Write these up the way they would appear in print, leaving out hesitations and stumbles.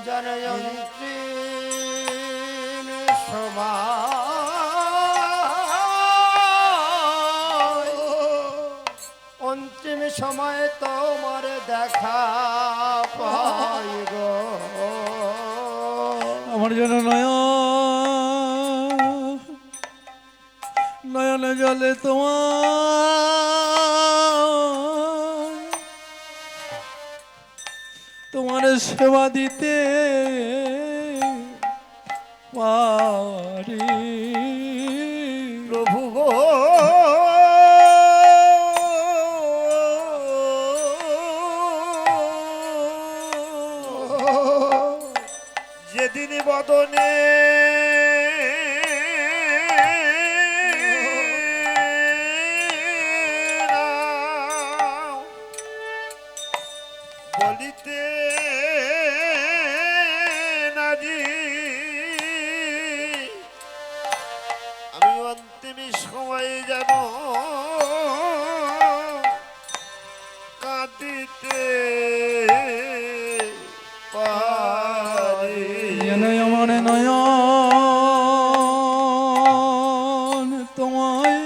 জনয়ন্ত্রীর সময় অন্তিম সময়ে তোমার দেখা পাই গো আমার জন্য নয়নে জলে তোমার সেবা দিতে পারি প্রভু গো যেদিন বদনে বলিতে নারী আমি অন্তিম সময়ে যেন কাঁদিতে পারি আমার নয়ন তোমায়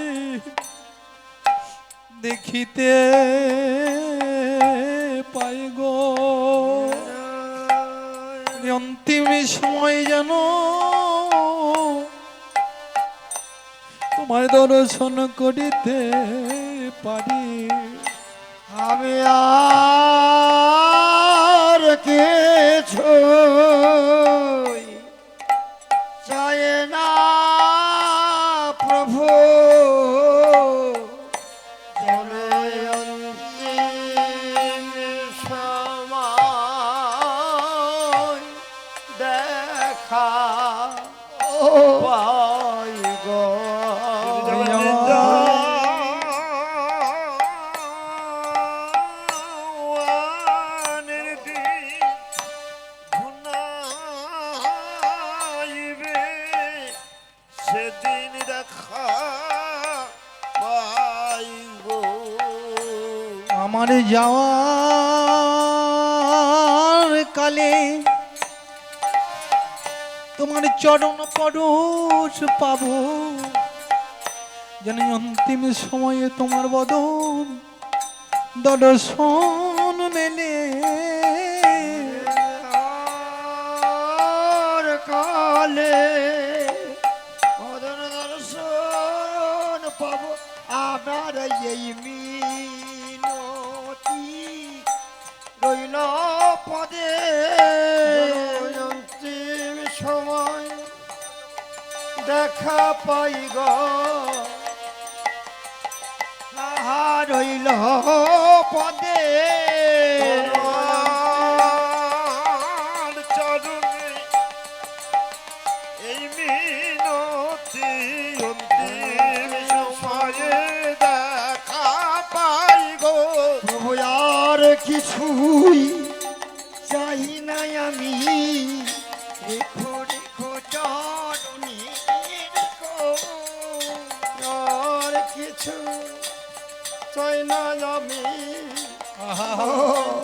দেখিতে পাই গো অন্তিম সময় যেন তোমার দর্শন করিতে পারি আমি আর কিছু চাই না প্রভু অন্তিম সময় দেখা পাই গো সেদিন দেখা পাইব আমার যাওয়ার কালে তোমার চরণ পরশ পাবো যেন অন্তিম সময়ে তোমার বদন দর্শন মেলে আর কালে দর্শন পাব আমার এই মিনতি রইল পদে অন্তিম সময় দেখা পাই গো রইল পদে চরণে এই মিনতি অন্তিম সময়ে দেখা পাই গো প্রভু আর কিছুই চাই না আমি রেখো রেখো চরণে রেখো আর কিছু চাই না আমি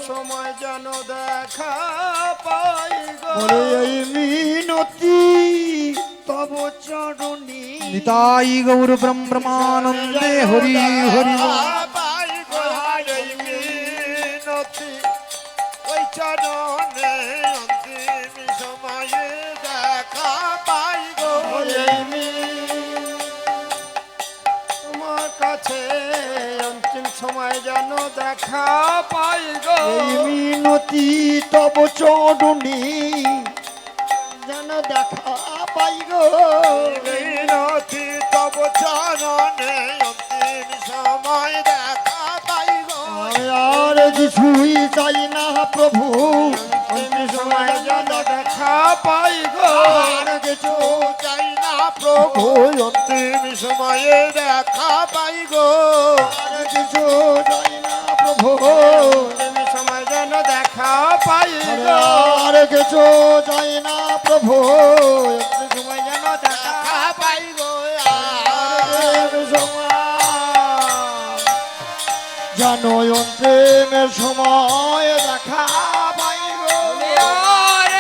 সময় যেন দেখা পাই গো এই মিনতি তব চরণী নিতাই গৌর ব্রহ্মানন্দে হরি হরি পাই গো এই মিনতি ওই চরণে অন্তিম সময়ে দেখা পাই গো এই তোমার কাছে অন্তিম সময় যেন দেখা পাই গো মিনতি তব চরণী যেন দেখা পাই গো মিনতি তব চরণে অন্তিম সময় দেখা পাই গো আর কিছুই চাই না প্রভু অন্তিম সময় যেন দেখা পাই গো আর কিছু চাই না প্রভু অন্তিম সময়ে দেখা পাই গো আর কিছু চাই না প্রভু অন্তিম সময় যেন দেখা পাই গো আর কিছু চাই না প্রভু অন্তিম সময় যেন দেখা পাই গো আর সময় জানো অন্তিমের সময় দেখা পাই গো আর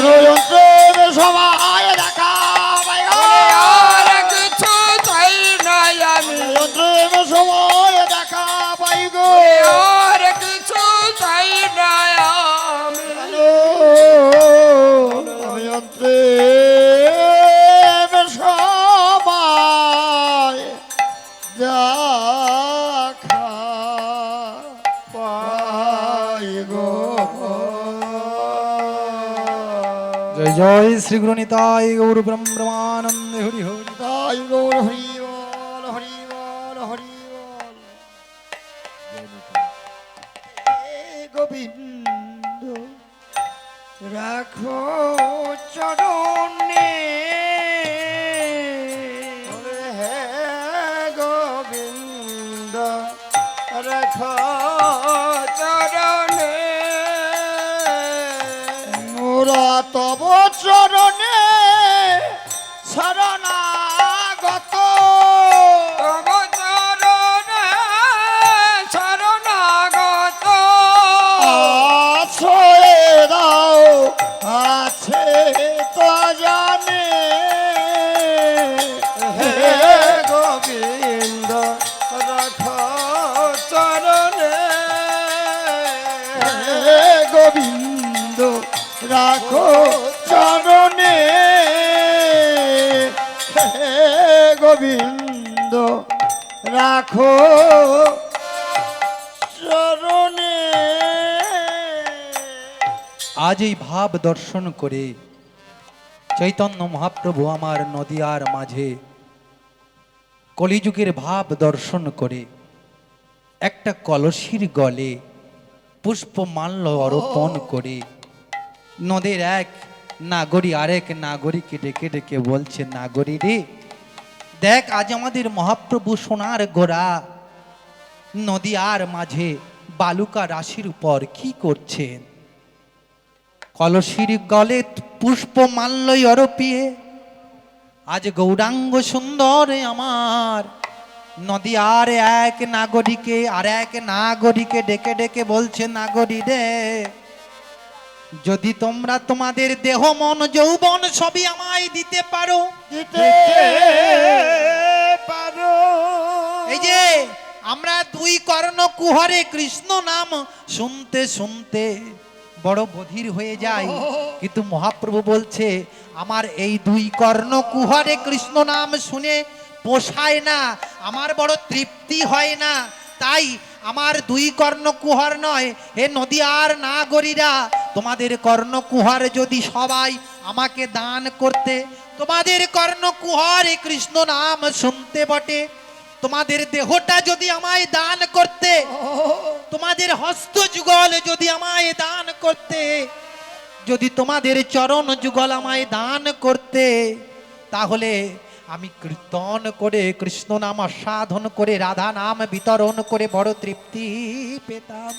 ষড়যন্ত্রের সবাই দেখা পাই গো। আর কিছু চাই না আমি ষড়যন্ত্রের সময় দেখা পাই গো। আর কিছু চাই না আমি ষড়যন্ত্রের সবাই দেখা পাই গো। জয় জয় শ্রী গুরু নিতাই গৌর ব্রহ্মানন্দে হরি হরি। তাই গৌর হরি বল, হরি বল, হরি বল। হে গোবিন্দ রাখো চরণে, হে গোবিন্দ রাখো চরণে, মোরা তব চরণে শরণাগত। তব চরণে শরণাগত আশ্রয় দাও আছে তো জানে, হে গোবিন্দ রাখো চরণে, হে গোবিন্দ রাখো চরণে, হে গোবিন্দ রাখো চরণে। আজ এই ভাব দর্শন করে চৈতন্য মহাপ্রভু আমার নদিয়ার মাঝে কলিযুগের ভাব দর্শন করে একটা কলসির গলে পুষ্পমাল্য অর্পণ করে নদের এক নাগরী আরেক নাগরীকে ডেকে ডেকে বলছে, নাগরী রে দেখ আজ আমাদের মহাপ্রভু সোনার গোড়া নদিয়ার মাঝে বালুকা রাশির উপর কি করছেন। কলসির গলে পুষ্পমাল্য অর্পিয়ে আজ গৌরাঙ্গ সুন্দর আমার নদিয়ার এক নাগরীকে আর এক নাগরীকে ডেকে ডেকে বলছে, নাগরী রে যদি তোমরা তোমাদের দেহ মন যৌবন সবই আমায় দিতে পারো, দিতে পারো, এই যে আমরা দুই কর্ণ কুহরে কৃষ্ণ নাম শুনতে শুনতে বড় বধির হয়ে যায়, কিন্তু মহাপ্রভু বলছে আমার এই দুই কর্ণ কুহরে কৃষ্ণ নাম শুনে পোষায় না, আমার বড় তৃপ্তি হয় না, তাই আমার দুই কর্ণ কুহর নয়, হে নদিয়ার নাগরীরা তোমাদের কর্ণ কুহর যদি সবাই আমাকে দান করতে, তোমাদের কর্ণ কুহরে কৃষ্ণ নাম শুনতে বটে, তোমাদের দেহটা যদি আমায় দান করতে, তোমাদের হস্ত যুগল যদি আমায় দান করতে, যদি তোমাদের চরণ যুগল আমায় দান করতে, তাহলে আমি কীর্তন করে কৃষ্ণ নাম সাধন করে রাধা নাম বিতরণ করে বড় তৃপ্তি পেতাম।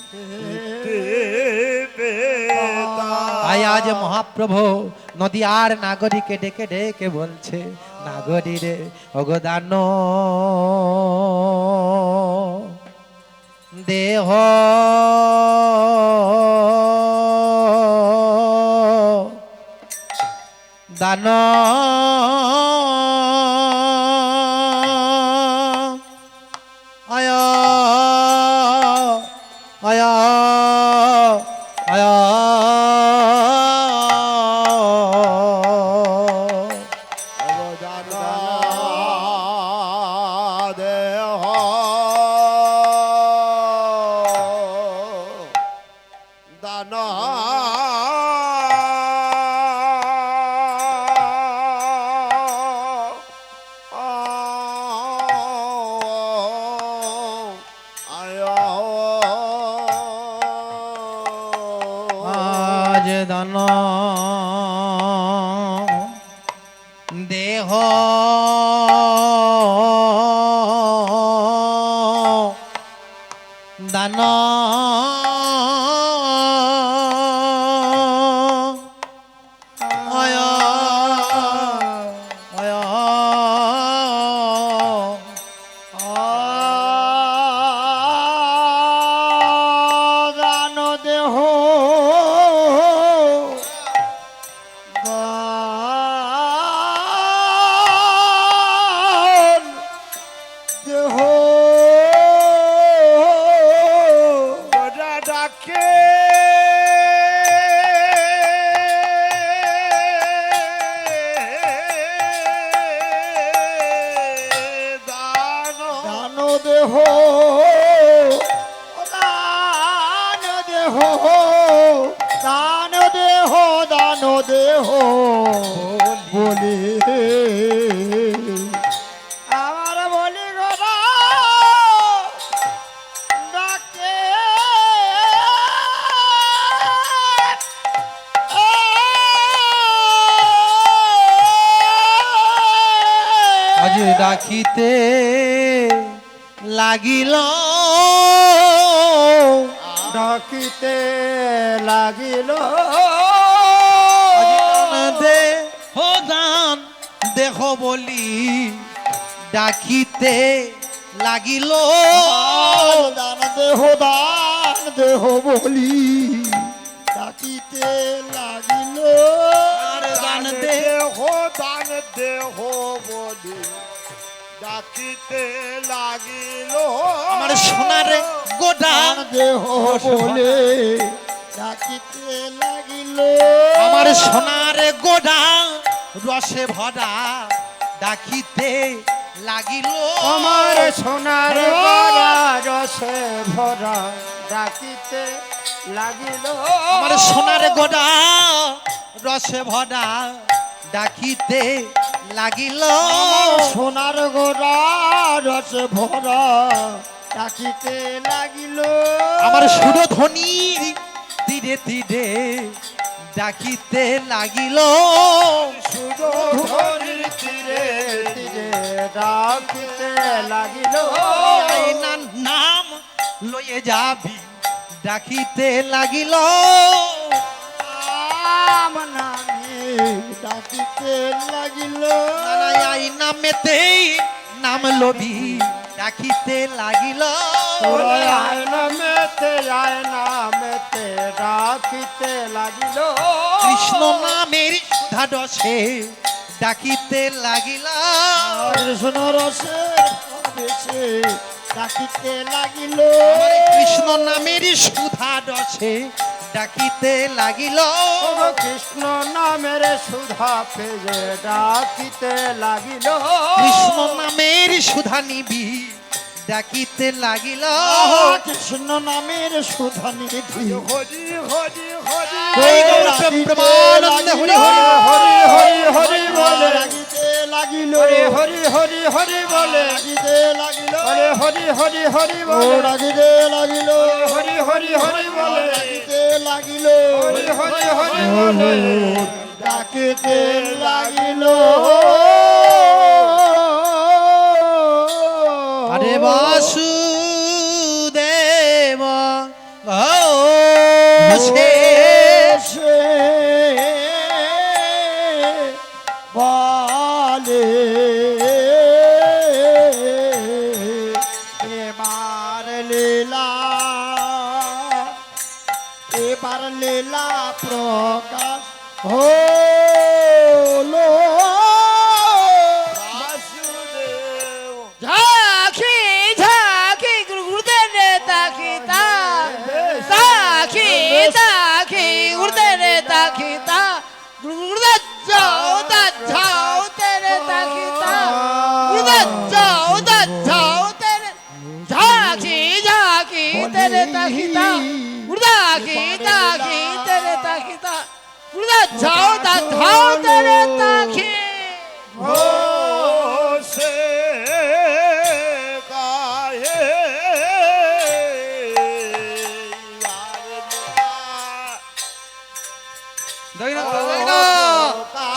তাই আজ মহাপ্রভু নদিয়ার নাগরীকে ডেকে ডেকে বলছে, নাগরী রে অগদান দেহ দান আয়া আয়া আয়া দেহ দান আজ দান দেহ দান আয়া আয়া দান দেহ দান দেহ বলি আমার বলি গোরা ডাকে আজ ডাকিতে লাগিল ডাকিতে লাগিল দে হো দান দেহ বলি ডাকিতে লাগিল দান দেহ বলি ডাকিতে লাগিল আর দান দেহ বলি ডাকিতে লাগিল আমার সোনার গোডা দান দেহ বলে ডাকিতে লাগিল আমার সোনার গোডা রসে ভরা ডাকিতে লাগিল আমার সোনার গড়া রসে ভরা ডাকিতে লাগিল আমার সোনার গোডা রসে ভরা ডাকিতে লাগিল সোনার গোড়া রসে ভরা ডাকিতে লাগিল আমার সুরধ্বনি তীরে তীরে ডাকিতে লাগিল সুরধনির তীরে তীরে ডাকিতে লাগিল আয়নার নাম লয়ে যাবি ডাকিতে লাগিল নামে ডাকিতে লাগিল আয়না মেতেই নাম লবি ডাকিতে লাগিল আয়না মেতে ডাকিতে লাগিল কৃষ্ণ নামের সুধা রসে ডাকিতে লাগিল কৃষ্ণ রসে বেশে ডাকিতে লাগিল কৃষ্ণ নামের সুধা রসে ডাকিতে লাগিল কৃষ্ণ নামের সুধা পেয়ে ডাকিতে লাগিল কৃষ্ণ নামের সুধা নিবি ডাকিতে লাগিল কৃষ্ণ নামের সুধা নিধি হরি হরি হরি এই গৌরব ব্রহ্মানন্দে হরি হরি হরি হরি বলে ডাকিতে লাগিল হরি হরি হরি বলে ডাকিতে লাগিল হরি হরি হরি বলে ডাকিতে লাগিল হরি হরি হরি বলে ডাকিতে লাগিল হরি হরি হরি বলে ডাকিতে লাগিল আরে বাসুদেব সে বলে এবার লীলা প্রকাশ হলো বাসুদেব ঝাঁকি ঝাঁকি ঘুরতে রে তাকিতা তাকি তাকি ঘুরতে রে তাকিতা ঘুরতে যাও তা যাও তেরে তাকিতা ঘুরতে যাও তা যাও তেরে ঝাঁকি ঝাঁকি তেরে তাকিতা ঘুরতে তাকি তেরে তাকিতা ঘুরতে যাও তা যাও তেরে তাকি সে গায়ে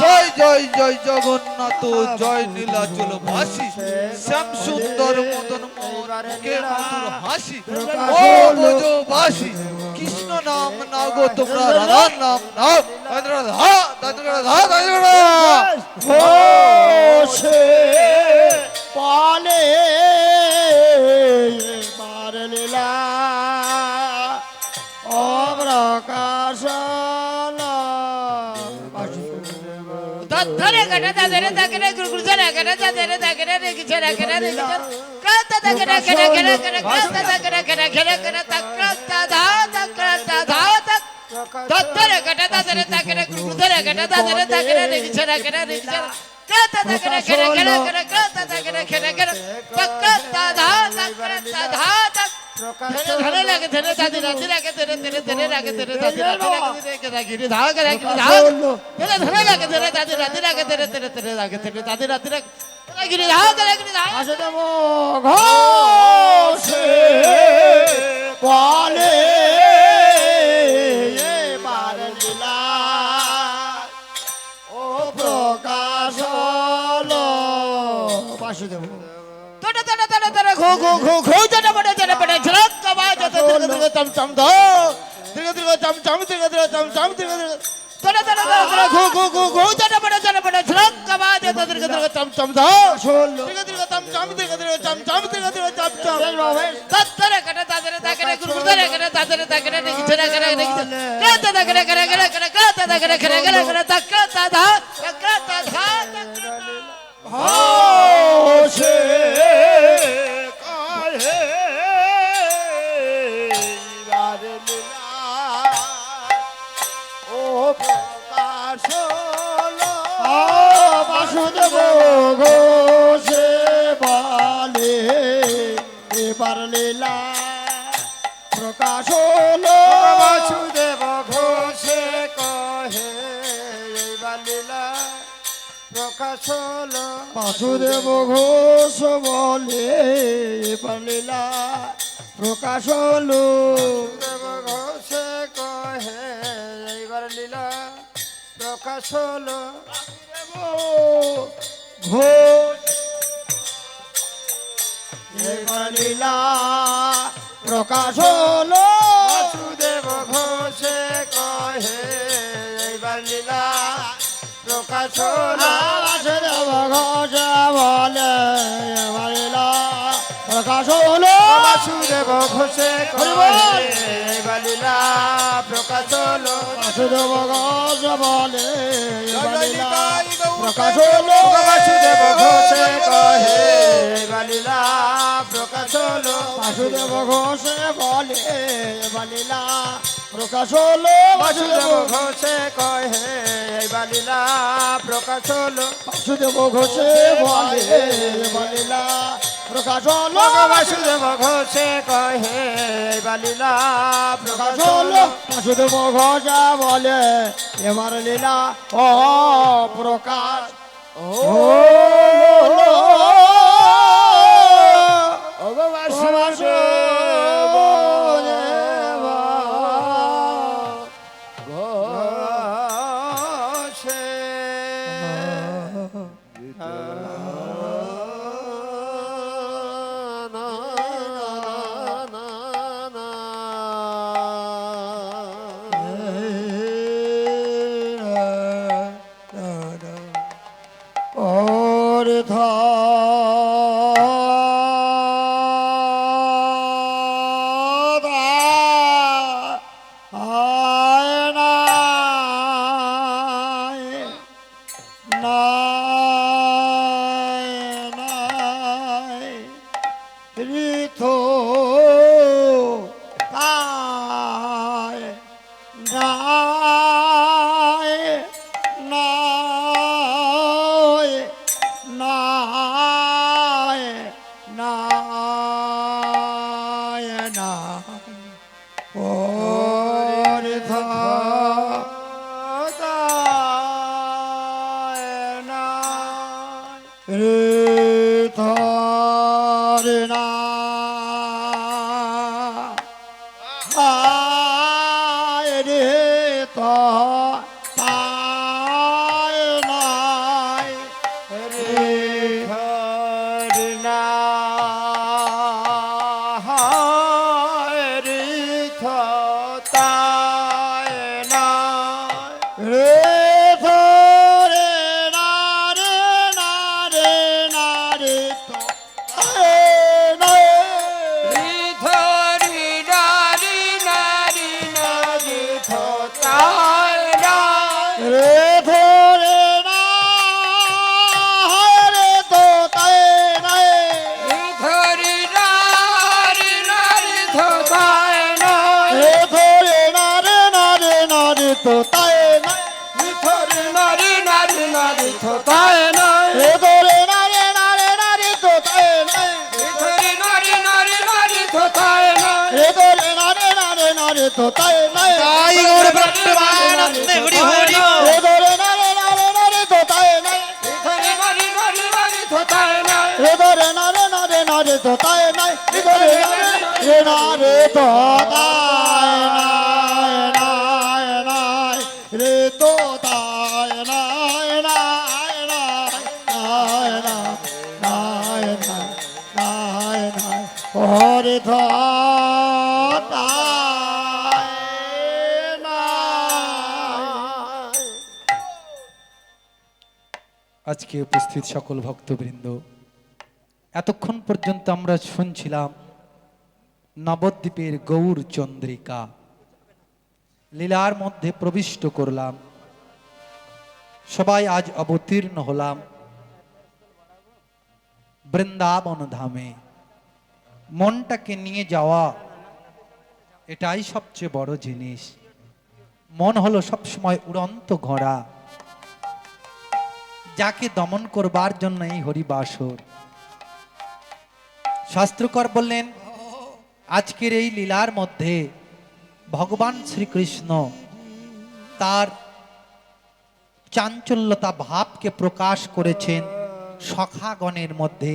জয় জয় জয় জগন্নাথ জয় নীলাচল ভাসি শ্যাম সুন্দর মদন মোহনকে মধুর হাসি ও ব্রজবাসী কৃষ্ণ নাম না গো তোমরা রাধার নাম নাও রাধা রাধা রাধা রাধা সে পালে এবার লীলা অপ্রকাশ ধরে গটা দাদরে দাগরে গুরগুর ধরে গটা দাদরে দাগরে রে কিছরা করে রে কাতা দাগরে গটা গটা গটা কাতা দাগরে গটা গটা গটা তাকতা ধা তাকতা ধা তাক ধরে গটা দাদরে দাগরে গুরগুর ধরে গটা দাদরে দাগরে রে কিছরা করে রে কাতা দাগরে গটা গটা গটা কাতা দাগরে গটা গটা তাকতা ধা তাকতা ধা তাক প্রকাশ ধরে লাগে ধরে দাদি রাজি রাগে ধরে ধরে ধরে রাগে ধরে দাদি রাজি রাগে রেখে রাখি রে ধাগ রাখি রে ধাগ ধরে ধরে লাগে ধরে দাদি রাজি রাগে ধরে ধরে ধরে রাগে ধরে দাদি রাজি রাগে রাখি রে ধাগ রাখি রে ধাগ আসে দেব ঘোষে বলে এবার লীলা ও প্রকাশ হলো বাসুদেব তোটা তোটা তোটা তোটা ঘো ঘো ঘো ঘো তোটা বড় তোটা বড় ঝলক কবা তোটা তোটা তোটা চম চম ধো তোটা তোটা চম চম তোটা তোটা চম চম তোটা তোটা তোটা ঘো ঘো ঘো ঘো তোটা বড় ঝলক কবা তোটা তোটা তোটা চম চম ধো হলো তোটা তোটা চম চম তোটা তোটা চম চম তোটা তোটা চম চম তত্তরে কটা তাদরে তাকরে গুরগুদরে কটা তাদরে তাকরে রেখে রাখে রেখে কাতা তাকরে করে করে করে কাতা তাকরে করে করে করে তাকতা ধা তাকতা ধা ঘোষে কহে এবার লীলা ও প্রকাশ হলো বাসুদেব ঘোষে বলে এবার লীলা প্রকাশ হলো বাসুদেব ঘোষে কহে এবার লীলা প্রকাশ হলো বাসুদেব ঘোষ বলে এবার লীলা প্রকাশ হলো দেব ঘোষে কহে এইবার লীলা প্রকাশ হলো ঘোষ এবার লীলা প্রকাশ হলো বাসুদেব ঘোষে কহে এইবার লীলা প্রকাশ হলো বাসুদেব ঘোষ বলে এবার লীলা প্রকাশ হলো বাসুদেব ঘোষে কহে এইবার লীলা প্রকাশ হলো বাসুদেব ঘোষ বলে এবার লীলা প্রকাশ হলো বাসুদেব ঘোষে কহে এইবার লীলা প্রকাশ হলো বাসুদেব ঘোষে বলে এবার লীলা প্রকাশ হলো বাসুদেব ঘোষে কহে এইবার লীলা প্রকাশ হলো বাসুদেব ঘোষে বলে এবার লীলা প্রকাশ হলো বাসুদেব ঘোষে কহে এইবার লীলা প্রকাশ হলো বাসুদেব ঘোষ বলে এবার লীলা ও প্রকাশ Nari nari nari nari nari nari তোতায় নাই তাই গৌর ব্রহ্মানন্দে হরি হরি বল। রে দরে না রে না রে না রে তোতায় নাই ধরে বাড়ি বাড়ি বাড়ি থোতায় নাই রে দরে না রে না রে না রে তোতায় নাই রে দরে না রে না রে তোতায় নাই নাই নাই রে তোতায় নাই নাই নাই নাই নাই নাই নাই ওরে তোতায় নাই। আজকে উপস্থিত সকল ভক্তবৃন্দ, এতক্ষণ পর্যন্ত আমরা শুনছিলাম নবদ্বীপের গৌর চন্দ্রিকা লীলার মধ্যে প্রবিষ্ট করলাম। সবাই আজ অবতীর্ণ হলাম বৃন্দাবন ধামে। মনটাকে নিয়ে যাওয়া এটাই সবচেয়ে বড় জিনিস। মন হলো সবসময় উড়ন্ত ঘোড়া, যাকে দমন করবার জন্য এই হরিবাসর। শাস্ত্রকর বললেন আজকের এই লীলার মধ্যে ভগবান শ্রীকৃষ্ণ তার চাঞ্চল্যতা ভাবকে প্রকাশ করেছেন সখাগণের মধ্যে,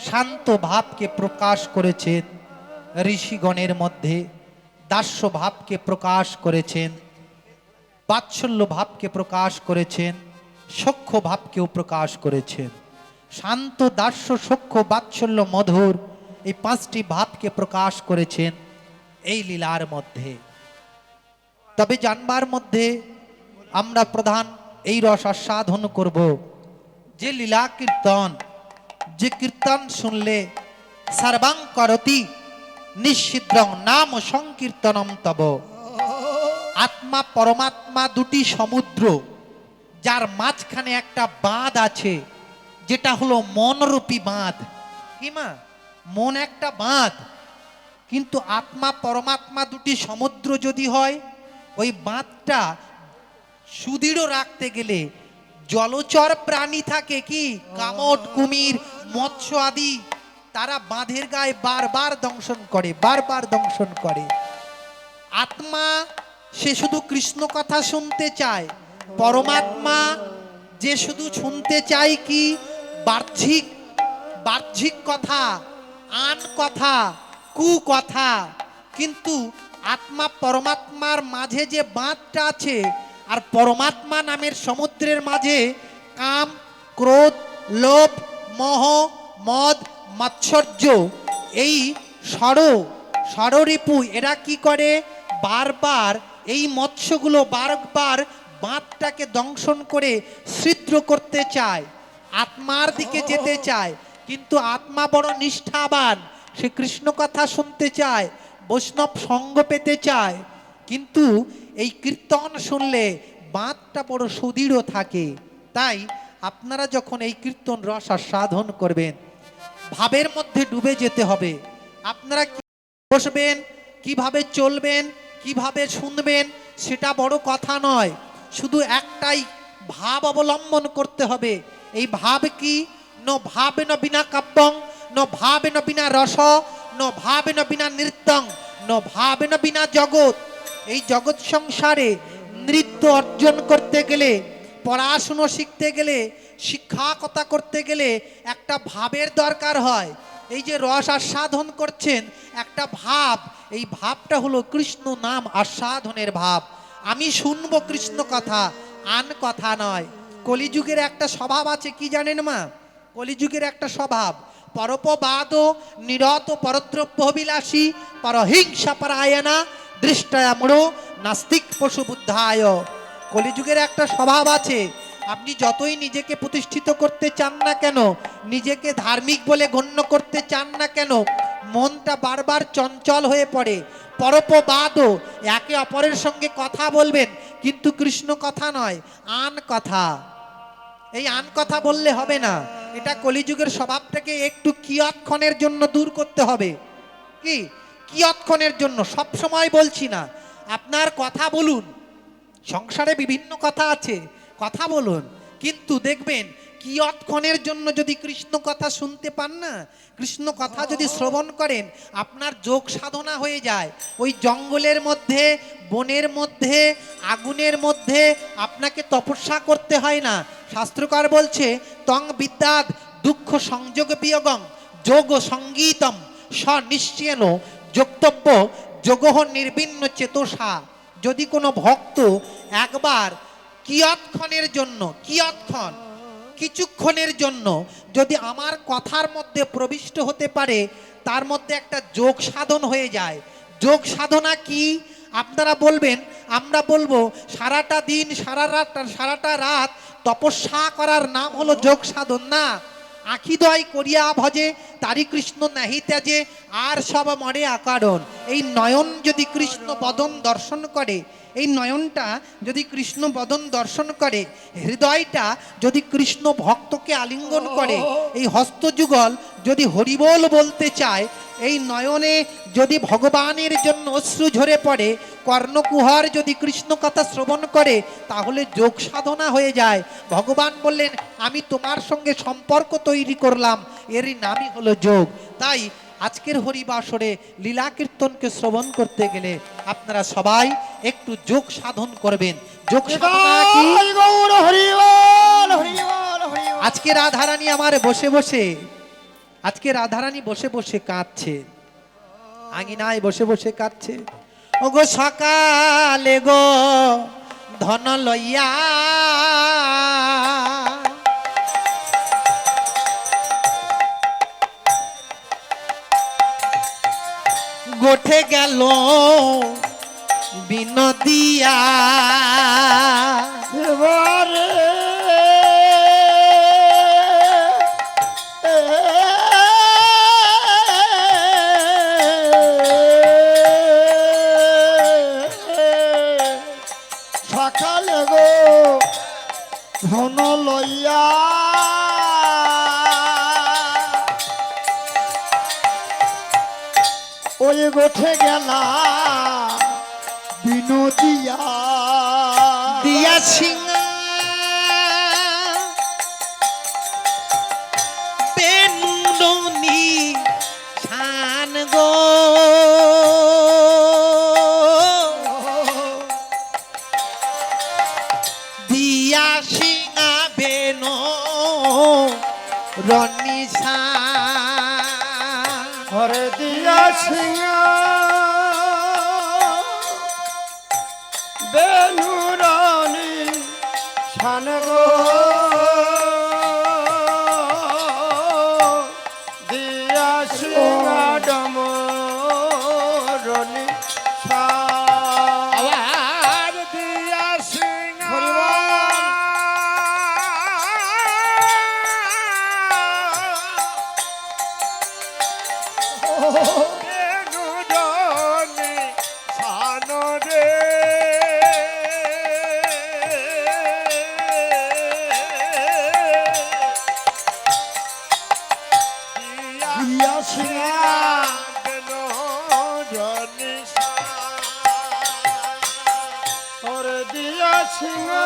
শান্ত ভাবকে প্রকাশ করেছেন ঋষিগণের মধ্যে, দাস্য ভাবকে প্রকাশ করেছেন, বাৎসল্য ভাবকে প্রকাশ করেছেন, সখ্য ভাবকেও প্রকাশ করেছেন। শান্ত, দাস্য, সখ্য, বাৎসল্য, মধুর এই পাঁচটি ভাবকে প্রকাশ করেছেন এই লীলার মধ্যে। তবে জানবার মধ্যে আমরা প্রধান এই রস আস্বাদন করব যে লীলা কীর্তন, যে কীর্তন শুনলে সর্বাং করতি নিঃছিদ্রং নাম সংকীর্তনম তব। আত্মা পরমাত্মা দুটি সমুদ্র, যার মাঝখানে একটা বাঁধ আছে, যেটা হলো মনরূপী বাঁধ। কি মা? মন একটা বাঁধ, কিন্তু আত্মা পরমাত্মা দুটি সমুদ্র যদি হয়, ওই বাঁধটা সুদৃঢ় রাখতে গেলে জলচর প্রাণী থাকে কি কামট, কুমির, মৎস্য আদি, তারা বাঁধের গায়ে বারবার দংশন করে, বারবার দংশন করে। আত্মা সে শুধু কৃষ্ণ কথা শুনতে চায়, পরমাত্মা যে শুধু শুনতে চায় কি বাহ্যিক বাহ্যিক কথা, আন কথা, কু কথা। কিন্তু আত্মা পরমাত্মার মাঝে যে বাঁধটা আছে, আর পরমাত্মা নামের সমুদ্রের মাঝে কাম, ক্রোধ, লোভ, মোহ, মদ, মাৎসর্য, এই ষড়রিপু এরা কি করে বারবার এই মৎস্যগুলো বারবার বাঁধটাকে দংশন করে ছিদ্র করতে চায়, আত্মার দিকে যেতে চায়। কিন্তু আত্মা বড় নিষ্ঠাবান, সে কৃষ্ণ কথা শুনতে চায়, বৈষ্ণব সঙ্গ পেতে চায়। কিন্তু এই কীর্তন শুনলে বাঁধটা বড় সুদৃঢ় থাকে। তাই আপনারা যখন এই কীর্তন রস আস্বাদন করবেন, ভাবের মধ্যে ডুবে যেতে হবে। আপনারা কি বসবেন, কিভাবে চলবেন, কিভাবে শুনবেন, সেটা বড় কথা নয়। শুধু একটাই ভাব অবলম্বন করতে হবে। এই ভাব কি? ন ভাবেন বিনা কাব্যং, ন ভাবেন বিনা রস, ন ভাবেন বিনা নৃত্যং, ন ভাবেন বিনা জগৎ। এই জগৎ সংসারে নৃত্য অর্জন করতে গেলে, পড়াশুনো শিখতে গেলে, শিক্ষাকতা করতে গেলে একটা ভাবের দরকার হয়। এই যে রস আস্বাদন করছেন একটা ভাব, এই ভাবটা হলো কৃষ্ণ নাম আস্বাদনের ভাব। আমি শুনবো কৃষ্ণ কথা, আন কথা নয়। কলিযুগের একটা স্বভাব আছে, কি জানেন মা? কলিযুগের একটা স্বভাব পরোপবাদ, নিরত পরদ্রব্যবিলাসী, পরহিংসা পরায়ণা, দৃষ্টায়া মূঢ়, নাস্তিক পশু বুদ্ধায়। কলিযুগের একটা স্বভাব আছে, আপনি যতই নিজেকে প্রতিষ্ঠিত করতে চান না কেন, নিজেকে ধার্মিক বলে গণ্য করতে চান না কেন, মনটা বারবার চঞ্চল হয়ে পড়ে। পরোপবাদ, একে অপরের সঙ্গে কথা বলবেন, কিন্তু কৃষ্ণ কথা নয়, আন কথা। এই আন কথা বললে হবে না। এটা কলিযুগের স্বভাবটাকে একটু কিয়ৎক্ষণের জন্য দূর করতে হবে। কি কিয়ৎক্ষণের জন্য? সব সময় বলছি না, আপনার কথা বলুন, সংসারে বিভিন্ন কথা আছে, কথা বলুন, কিন্তু দেখবেন কিয়ৎক্ষণের জন্য যদি কৃষ্ণ কথা শুনতে পান না, কৃষ্ণ কথা যদি শ্রবণ করেন, আপনার যোগ সাধনা হয়ে যায়। ওই জঙ্গলের মধ্যে, বনের মধ্যে, আগুনের মধ্যে আপনাকে তপস্যা করতে হয় না। শাস্ত্রকার বলছে তং বিদ্যাদ দুঃখ সংযোগ বিয়োগং যোগ সঙ্গীতম স্বনিশ্চয়েন যোক্তব্য যোগহ নির্বিন্ন চেতসা। যদি কোনো ভক্ত একবার কিয়ৎক্ষণের জন্য, কিয়ৎক্ষণ কিছুক্ষণের জন্য যদি আমার কথার মধ্যে প্রবিষ্ট হতে পারে, তার মধ্যে একটা যোগ সাধন হয়ে যায়। যোগ সাধনা কি আপনারা বলবেন? আমরা বলবো সারাটা দিন সারাটা রাত তপস্যা করার নাম হলো যোগ সাধন না। আখিদয় করিয়া ভজে তারি কৃষ্ণ নাহি ত্যাজে আর সব মরে আকারণ। এই নয়ন যদি কৃষ্ণ বদন দর্শন করে, এই নয়নটা যদি কৃষ্ণ বদন দর্শন করে, হৃদয়টা যদি কৃষ্ণ ভক্তকে আলিঙ্গন করে, এই হস্তযুগল যদি হরিবোল বলতে চায়, এই নয়নে যদি ভগবানের জন্য অশ্রু ঝরে পড়ে, কর্ণকুহর যদি কৃষ্ণ কথা শ্রবণ করে, তাহলে যোগ সাধনা হয়ে যায়। ভগবান বললেন আমি তোমার সঙ্গে সম্পর্ক তৈরি করলাম, এরই নামই হলো যোগ। তাই আজকের হরিবাসরে লীলা কীর্তনকে শ্রবণ করতে গেলে আপনারা সবাই একটু যোগ সাধন করবেন। যোগ সাধনা কি? গৌর হরি বল, হরি বল, হরি বল। আজকে রাধারানী আমার বসে বসে, আজকে রাধারানী বসে বসে কাঁদছে, আঙিনায় বসে বসে কাঁদছে। ও গো সকালে গো ধন লইয়া গোঠে গেল বিনদিয়া। এবারে সকালে গো ধন লইয়া ওই গোঠে গেলা বিনোদিয়া দিয়া সিংহা বেনুনি ছান গো দিয়া সিংহা বেনো রনি ঘরে দিয়া সিংহা বেনুরানি ছান গো দিয়া সিংহা ডমরনি আবার দিয়া সিংহা বেনুডনি ছানরে দিয়া সিংহা বেনুডনি ঘরে দিয়া সিংহা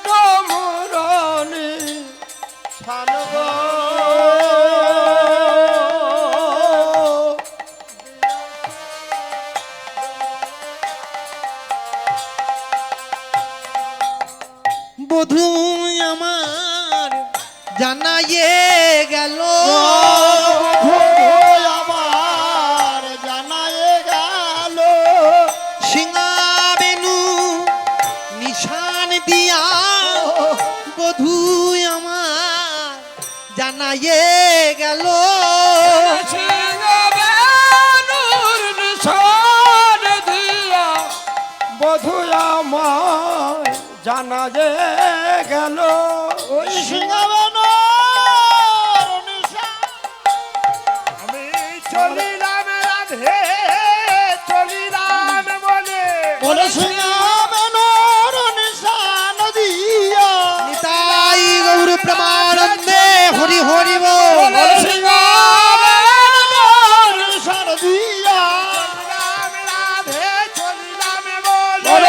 ডমরনি ছান গো বধূ আমার জানাইয়ে গেল আমার জানায়ে গেল সিংহা বেনু নিশান দিয়া। বধূ আমার জানাইয়ে গেল বেনুর নিশান দিয়া বধু আমার জানা যে গেল ওই সিংহাবানোর নিশান আমি চলিলাম রাধে চলিলাম বলে বলে সিংহাবানোর নিশান দিয়া নিতাই গৌর প্রেমানন্দে হরি হরি বল। বলে সিংহাবানোর নিশান দিয়া চলিলাম রাধে চলিলাম বলে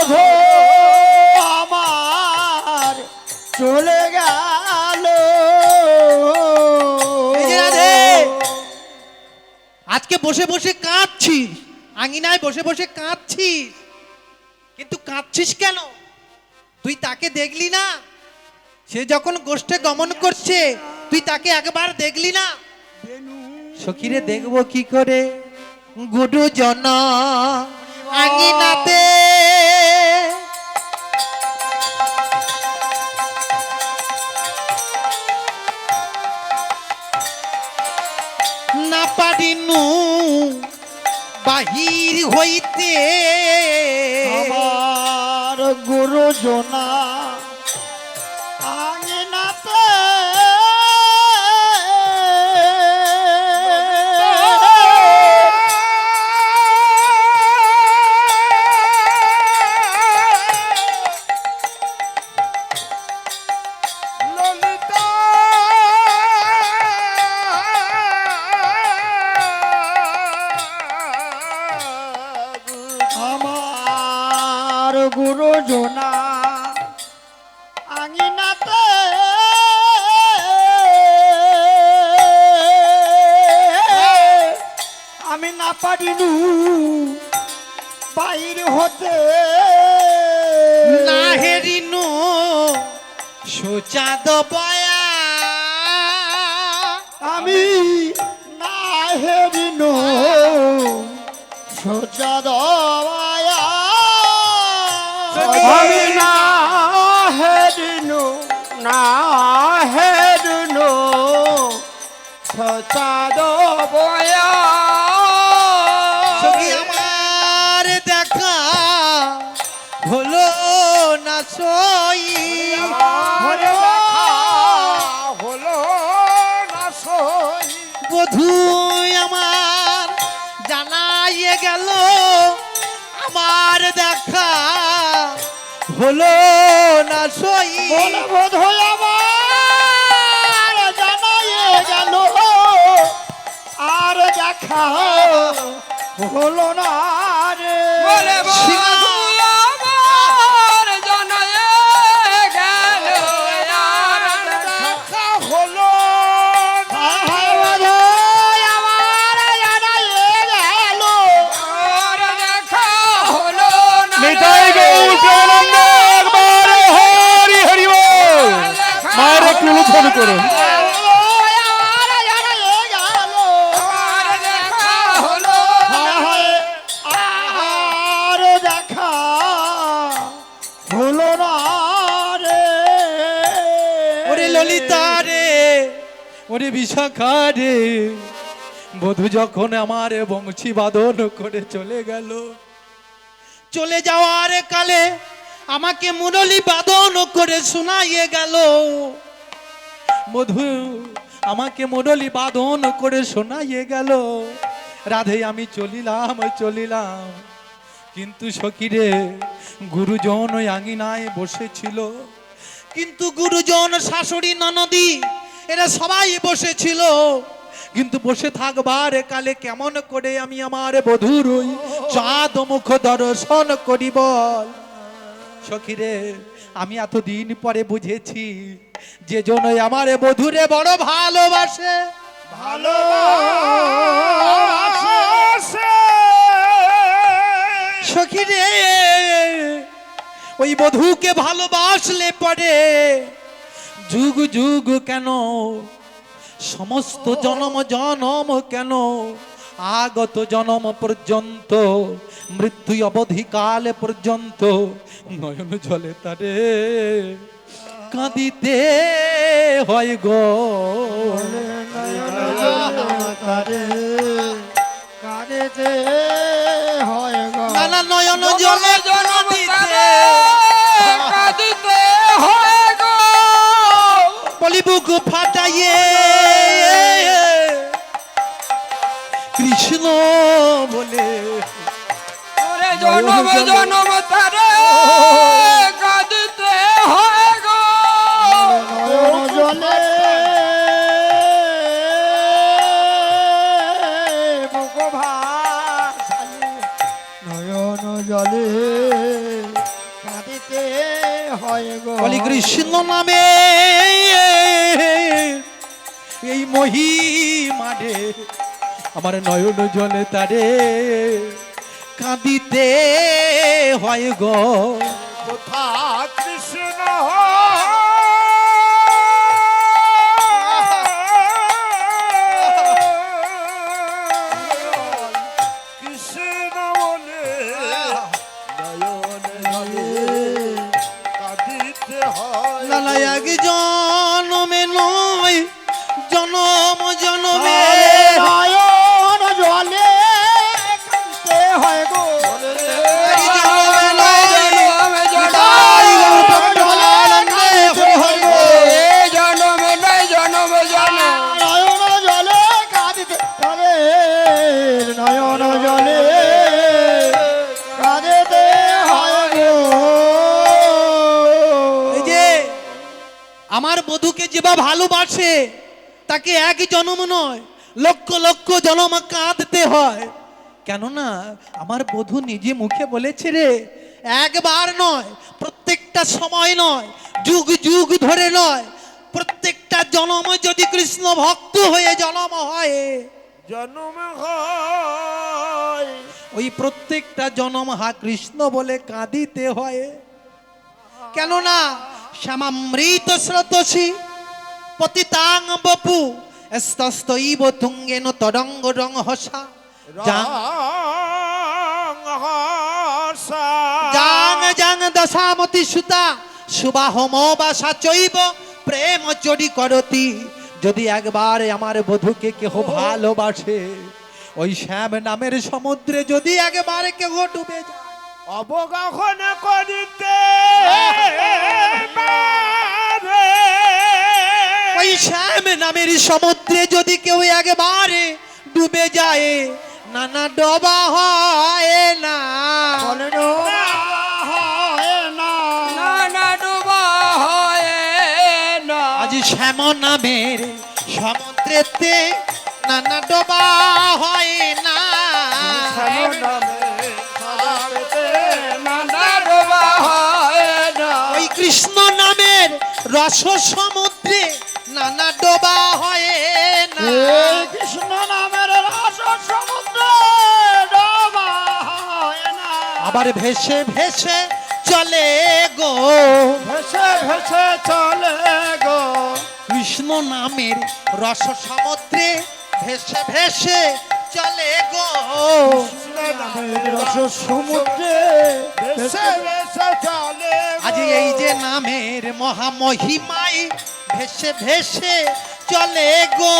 বধূ আমার চলে গেল। এই যে রাধে, আজকে বসে বসে কাঁদছিস, আঙিনায় বসে বসে কাঁদছিস, কিন্তু কাঁদছিস কেন? তুই তাকে দেখলি না? সে যখন গোষ্ঠে গমন করছে তুই তাকে একবার দেখলি না? সখীরে দেখবো কি করে গুরুজন আঙিনাতে, না পারিনু বাহির হইতে। আমার গুরুজনা আঙিনাতে ললিতা আমার গুরুজনা আঙিনাতে আমি না পারিনু বাইর হতে, না হেরিনু সুচাদ বয়া, আমি না হেরিনু সোজা দয়া, আমি না হেরিনু না হেরিনু সোজা দয়া। সখী আমার দেখা হলো না সই, হলো না সই। বধূ আমার জানাইয়ে গেল আমার দেখা হলো না সই। বলে বোধ হয় আমার জানাইয়ে গেল আর দেখা হলো না রে। বলে বধূ আমার জানায়ে গেল আর দেখা হলো না। আমার জানাইয়ে গেল আর দেখা হলো না। নিতাই গৌর প্রেমানন্দ একবার হরি হরি বল। মায়ের একটু উলুধ্বনি করুন। আমার জানাইয়ে গেল আর দেখা হলো আর দেখা হলো না রে। ওরে ললিতা রে, ওরে বিশাখা রে, বধূ যখন আমার বংশী বাদন করে চলে গেল, চলে যাওয়ার কালে আমাকে মুরলি বাদন করে শোনাইয়ে গেল। বধূ আমাকে মুরলি বাদন করে শোনাইয়ে গেল। রাধে আমি চলিলাম চলিলাম, কিন্তু সখীরে গুরুজন ওই আঙিনায় বসেছিল, কিন্তু গুরুজন শাশুড়ি ননদি এরা সবাই বসেছিল, কিন্তু বসে থাকবার কালে কেমন করে আমি আমার বধূর ওই চাঁদ মুখ দর্শন করি বল। সখীরে আমি এতদিন পরে বুঝেছি যে জন্যই আমার বধূরে বড় ভালোবাসে, সখীরে ওই বধূকে ভালোবাসলে পরে যুগ যুগ কেন, সমস্ত জনম জনম কেন, আগত জনম পর্যন্ত, মৃত্যু অবধি কাল পর্যন্ত নয়ন জলে তারে কাঁদিতে হয় গো। কাঁদিতে হয় গো। নানা নয়ন জলে কাঁদিতে কাঁদিতে হয় গো। বলি বুক ফাটাইয়ে কৃষ্ণ বলে, ওরে জনম জনম তারে কাঁদিতে হয় গো। নয়ন জলে বুক ভাসায়, নয়ন জলে হয় গো বলি কৃষ্ণ নামে এই মহিমারে আমার নয়ন জলে তারে কাঁদিতে হয় গো। কোথা কৃষ্ণ কৃষ্ণ বলে কাঁদিতে হয় লালা এক জনমে নয় জনম জনমে নয়ন জলে কাঁদতে হয় গো এক জনমে নয় তাই গৌতম জলানন্দে হরি হরি বল। জনমে নাই জনমে জনম নয়ন জলে কাঁদিতে তবে নয়ন জলে কাঁদিতে হয় গো এই যে আমার বধূকে যেবা ভালোবাসে তাকে এক জনম নয় লক্ষ লক্ষ জনম কাঁদতে হয়। কেননা আমার বধূ নিজে মুখে বলেছে রে, একবার নয়, প্রত্যেকটা সময় নয়, যুগ যুগ ধরে নয়, প্রত্যেকটা জনম যদি কৃষ্ণ ভক্ত হয়ে জনম হয় জনম হয় ওই প্রত্যেকটা জনম হা কৃষ্ণ বলে কাঁদিতে হয়। কেননা শ্যামামৃত স্রোতসী পতিতাং বপু স্তস্তৈব তুঙ্গেন তরঙ্গ রং হসা জাং জাং জাং দশামতি সুতা সুবাহম বাসা চৈব প্রেম চড়ি করতি। যদি একবার আমার বধূকে কেহ ভালোবাসে ওই শ্যাম নামের সমুদ্রে যদি একবার কেহ ডুবে যায় অবগাহন করিতে পারে। ওই শ্যাম নামের সমুদ্রে যদি কেউ একবারে ডুবে যায় নানা ডোবা হয় না। বলে ডোবা হয় না না না ডুবা হয় না আজ শ্যাম নামের সমুদ্রেতে নানা ডোবা হয় না। না না ডুবা হয় না ওই কৃষ্ণ নামের রস সমুদ্রে নানা ডোবা হয় না। এই কৃষ্ণ নামের রস সমুদ্রে ডোবা হয় না আবার ভেসে ভেসে চলে গো ভেসে ভেসে চলে গো কৃষ্ণ নামের রস সমুদ্রে ভেসে ভেসে চলে গো। রস সমুদ্রে ভেসে ভেসে চলে আজ এই যে নামের মহামহিমাই ভেসে ভেসে চলে গো।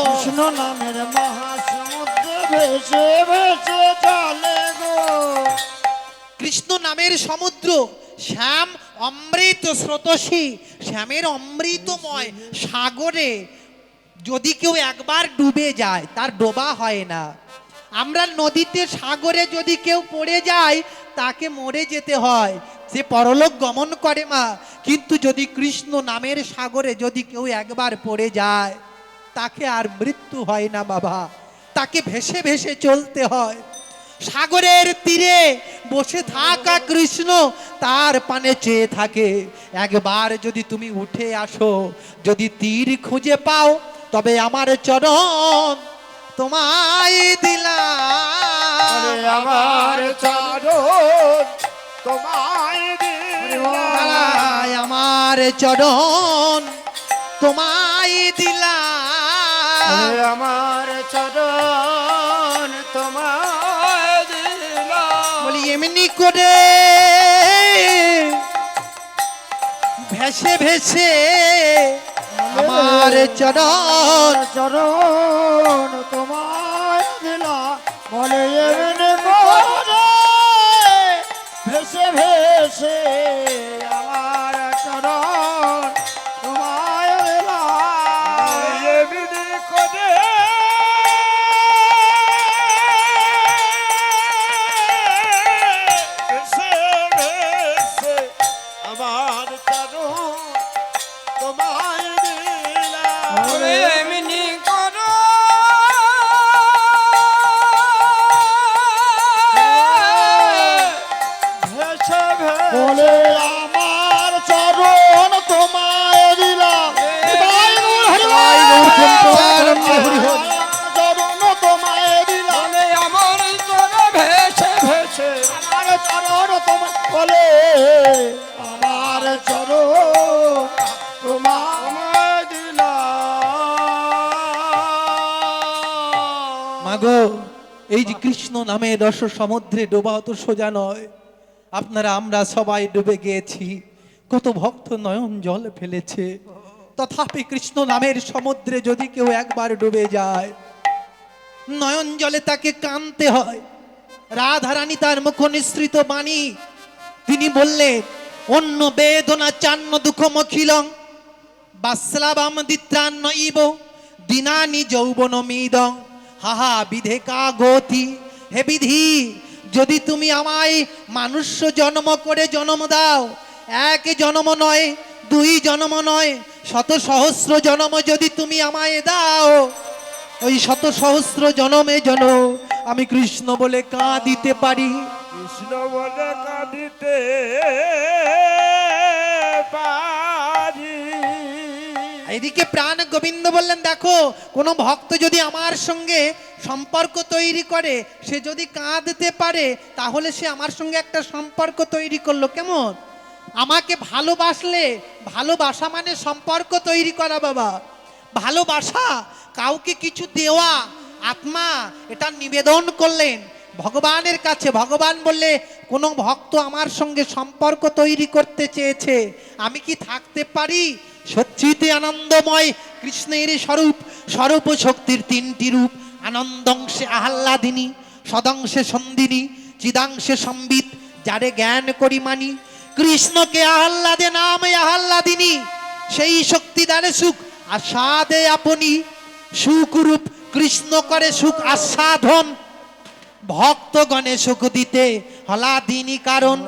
কৃষ্ণ নামের মহাসমুদ্রে ভেসে ভেসে চলে গো কৃষ্ণ নামের সমুদ্র শ্যাম অমৃত স্রোতসী শ্যামের অমৃতময় সাগরে যদি কেউ একবার ডুবে যায় তার ডোবা হয় না। আমরা নদীতে সাগরে যদি কেউ পড়ে যায় তাকে মরে যেতে হয়, সে পরলোক গমন করে মা। কিন্তু যদি কৃষ্ণ নামের সাগরে যদি কেউ একবার পড়ে যায় তাকে আর মৃত্যু হয় না বাবা, তাকে ভেসে ভেসে চলতে হয়। সাগরের তীরে বসে থাকা কৃষ্ণ তার পানে চেয়ে থাকে। একবার যদি তুমি উঠে আসো, যদি তীর খুঁজে পাও তবে আমার চরণ তোমায় দিলাম। আমার চরণ তোমায় দিলাম আমার চরণ তোমায় দিলাম। আমার চরণ তোমায় দিলাম বলি এমনি করে ভেসে ভেসে আমার চরণ চরণ তোমায় দিলাম বলে এমনি করে ভেসে ভেসে আমার চরণ তোমায় দিলাম এমনি করে ভেসে ভেসে আমার চরণ তোমায় দিলাম এমনি করো ভেসে ভেসে বলে আমার প্রেমানন্দে হরি হরি। চরণ তোমায় দিলাম বলে আমার চরণ ভেসে ভেসে আমার চরণ তোমায় বলে আমার চরণ তোমায় দিলাম। মাগো, এই যে কৃষ্ণ নামে রস সমুদ্রে ডোবা তো সোজা নয়। আপনারা আমরা সবাই ডুবে গিয়েছি, কত ভক্ত নয়ন জল ফেলেছে, তথাপি কৃষ্ণ নামের সমুদ্রে যদি কেউ একবার ডুবে যায়, নয়ন জলে তাকে কাঁদতে হয়। রাধারানী তার মুখ নিঃসৃত বাণী তিনি বললেন, অন্য বেদনা চান্ন দুঃখ মখিলং বাস্লাবাম দিত্রান্ন ইব দিনানি যৌবন মিদং হাহা বিধে কা গতি। হে বিধি, যদি তুমি আমায় মানুষ্য জন্ম করে জন্ম দাও, এক জন্ম নয়, দুই জন্ম নয়, শত সহস্র জন্ম যদি তুমি আমায় দাও, ওই শত সহস্র জনমে জন আমি কৃষ্ণ বলে কাঁদিতে পারি। কৃষ্ণ বলে কাঁদিতে পারি। এদিকে প্রাণ গোবিন্দ বললেন, দেখো কোনো ভক্ত যদি আমার সঙ্গে সম্পর্ক তৈরি করে, সে যদি কাঁদতে পারে, তাহলে সে আমার সঙ্গে একটা সম্পর্ক তৈরি করলো। কেমন? আমাকে ভালোবাসলে, ভালোবাসা মানে সম্পর্ক তৈরি করা বাবা। ভালোবাসা কাউকে কিছু দেওয়া, আত্মা এটা নিবেদন করলেন ভগবানের কাছে। ভগবান বললে, কোনো ভক্ত আমার সঙ্গে সম্পর্ক তৈরি করতে চেয়েছে, আমি কি থাকতে পারি? সচ্চিতে আনন্দময় কৃষ্ণের স্বরূপ, স্বরূপ শক্তির তিনটি রূপ, আনন্দংশে আহ্লাদিনী, সদংশে সন্দিনী, চিদাংশে সম্বিত, যারে জ্ঞান করি মানি। কৃষ্ণকে আহ্লাদে নামে আহ্লাদিনী, সেই শক্তি দ্বারে সুখ আস্বাদে আপনি। সুখরূপ কৃষ্ণ করে সুখ আস্বাদন, ভক্তগণে সুখ দিতে হলাদিনী কারণ।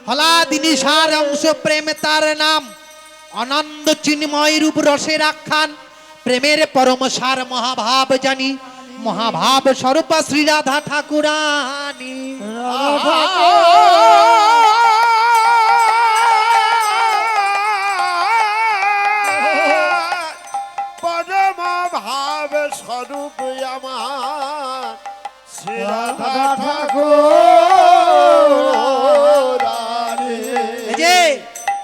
হলাদিনী সার অংশ প্রেম তার নাম, আনন্দ চিন্ময় রূপ রসের আখ্যান। প্রেমের পরম সার মহাভাব জানি, মহাভাব স্বরূপা শ্রী রাধা ঠাকুরানী। পরম ভাব স্বরূপ আমার শ্রী রাধা ঠাকুর এই যে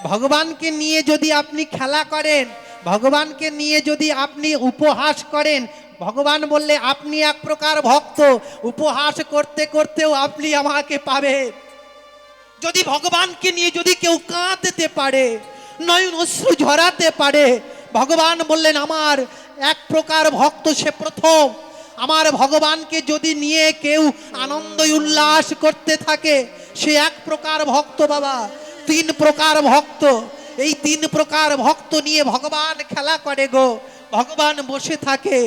ভগবানকে নিয়ে যদি আপনি খেলা করেন, ভগবানকে নিয়ে যদি আপনি উপহাস করেন, ভগবান বললে আপনি এক প্রকার ভক্ত, উপহাস করতে করতেও আপনি আমাকে পাবেন। যদি ভগবানকে নিয়ে যদি কেউ কাঁদতে পারে, নয়ন অশ্রু ঝরাতে পারে, ভগবান বললেন আমার এক প্রকার ভক্ত সে প্রথম। আমার ভগবানকে যদি নিয়ে কেউ আনন্দ উল্লাস করতে থাকে, সে এক প্রকার ভক্ত বাবা। তিন প্রকার ভক্ত, এই তিন প্রকার ভক্ত নিয়ে ভগবান খেলা করে গো। ভগবান বসে থাকে,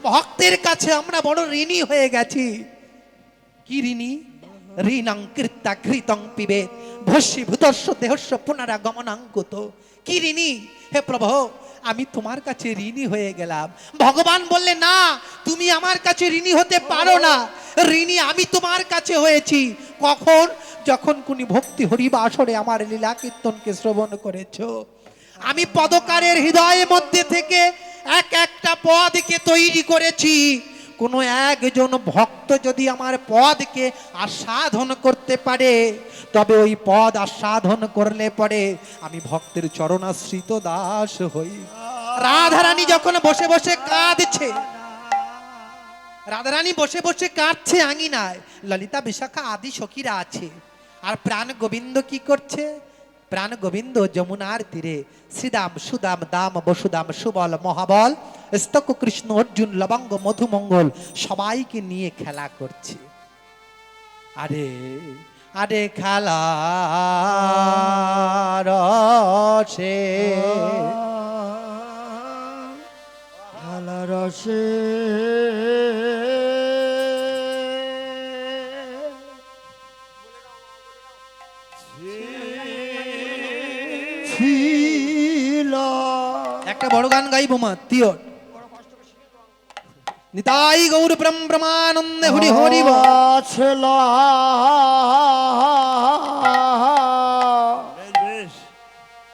ভক্তের কাছে আমরা বড় ঋণী হয়ে গেছি। কি ঋণী? ঋণং কৃত্যা ঘৃতং পিবে ভস্মীভূতস্য দেহস্য পুনরাগমনাঙ্কুত। কি ঋণী? হে প্রভু, আমি তোমার কাছে ঋণী হয়ে গেলাম। ভগবান বললে না, তুমি আমার কাছে ঋণী হতে পারো না। ঋণী আমি তোমার কাছে হয়েছি। কখন? যখন কোনি ভক্তি হরিবাসরে আমার লীলা কীর্তনকে শ্রবণ করেছো। আমি পদকারের হৃদয়ের মধ্যে থেকে এক একটা পদকে তৈরি করেছি। কোনো একজন ভক্ত যদি আমার পদকে আস্বাদন করতে পারে, তবে ওই পদ আস্বাদন করলে পরে আমি ভক্তের চরণাশ্রিত দাস হই। রাধারানী যখন বসে বসে কাঁদছে, রাধারানী বসে বসে কাঁদছে আঙিনায়, ললিতা বিশাখা আদি সখীরা আছে। আর প্রাণ গোবিন্দ কি করছে? প্রাণ গোবিন্দ যমুনার তীরে শ্রীদাম সুদাম দাম বসুদাম সুবল মহাবল স্তক কৃষ্ণ অর্জুন লবঙ্গ মধুমঙ্গল সবাইকে নিয়ে খেলা করছে। আরে আরে খেলা রসে খেলা রসে ছিল। একটা বড় গান গাইবো মা তিয়র। নিতাই গৌর ব্রহ্মানন্দে হরি হরি বল। ছিল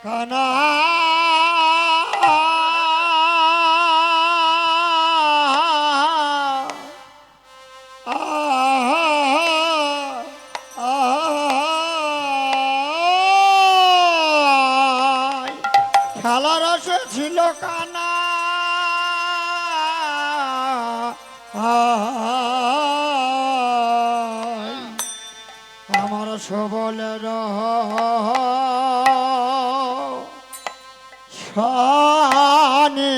কানা ঢালা রসে ছিল কানা আমার সবলের শানে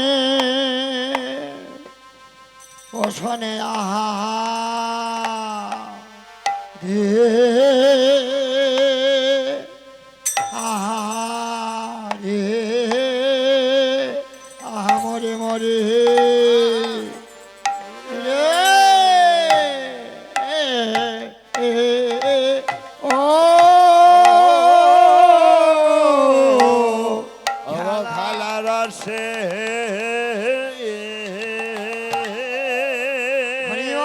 ওসনে আহা রে আহা রে আহা মরে মরে রে ও খালা রসে হরিবল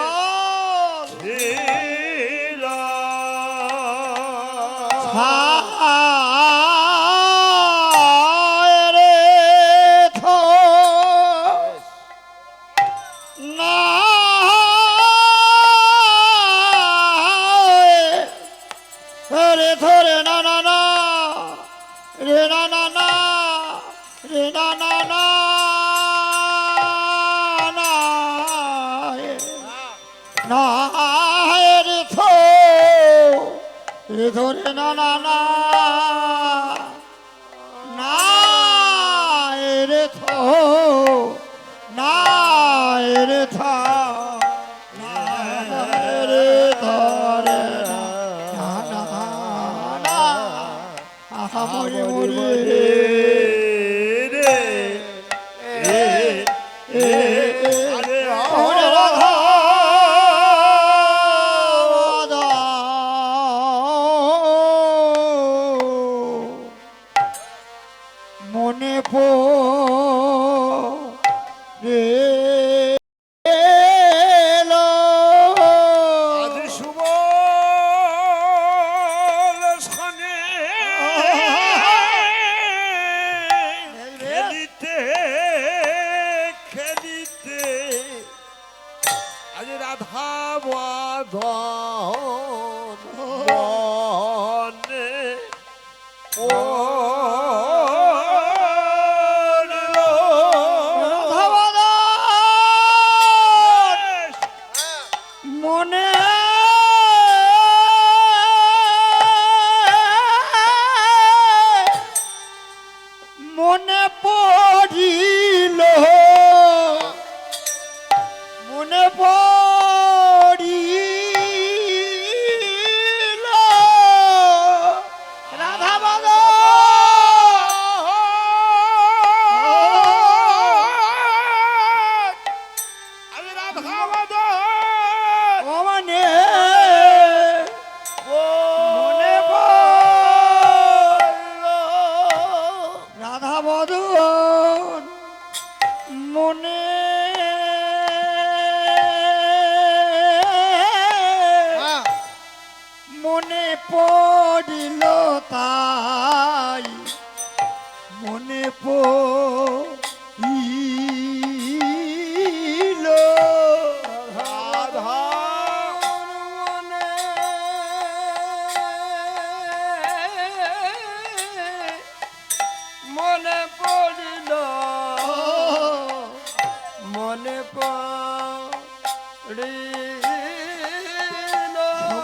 ছিল রে থো না রে থরে না না না রে না না না রে না না না না না রে থো রে ধরে না না না না রে থো না রে থা না রে ধরে না না না আহা মরে মরে ওরে রাধা মনে পড়ে এলো। আজ সুবল সনে খেলিতে খেলিতে আজ রাধা বাঁধন বনে মনে মনে পড়িল মনে পড়িল রাধা আজ রাধা বাঁধন মনে মনে পড়ল রাধা বদন মনে মনে পড়িল তাই মনে পড়িল রাধা মনে মনে পড়িল মনে পড়িল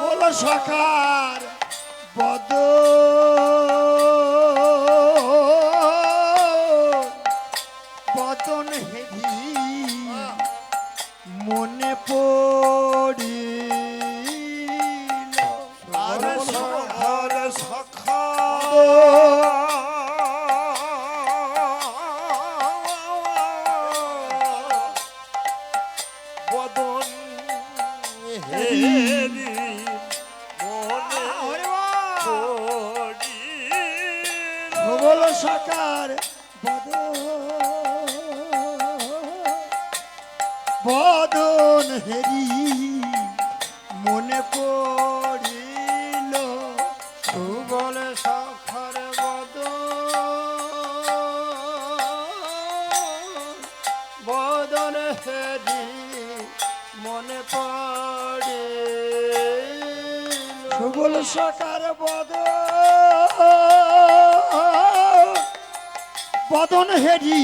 বল সখার বদ বদন হেভি মনে পড়িল আজ সুবল সখা বদন হেরি মনে পড়িল বল সখার বদ বদন হেরি মনে পড়িল সুবল সখার বদন হেরি মনে পড়ে সুবল সখার বদন বদন হেরি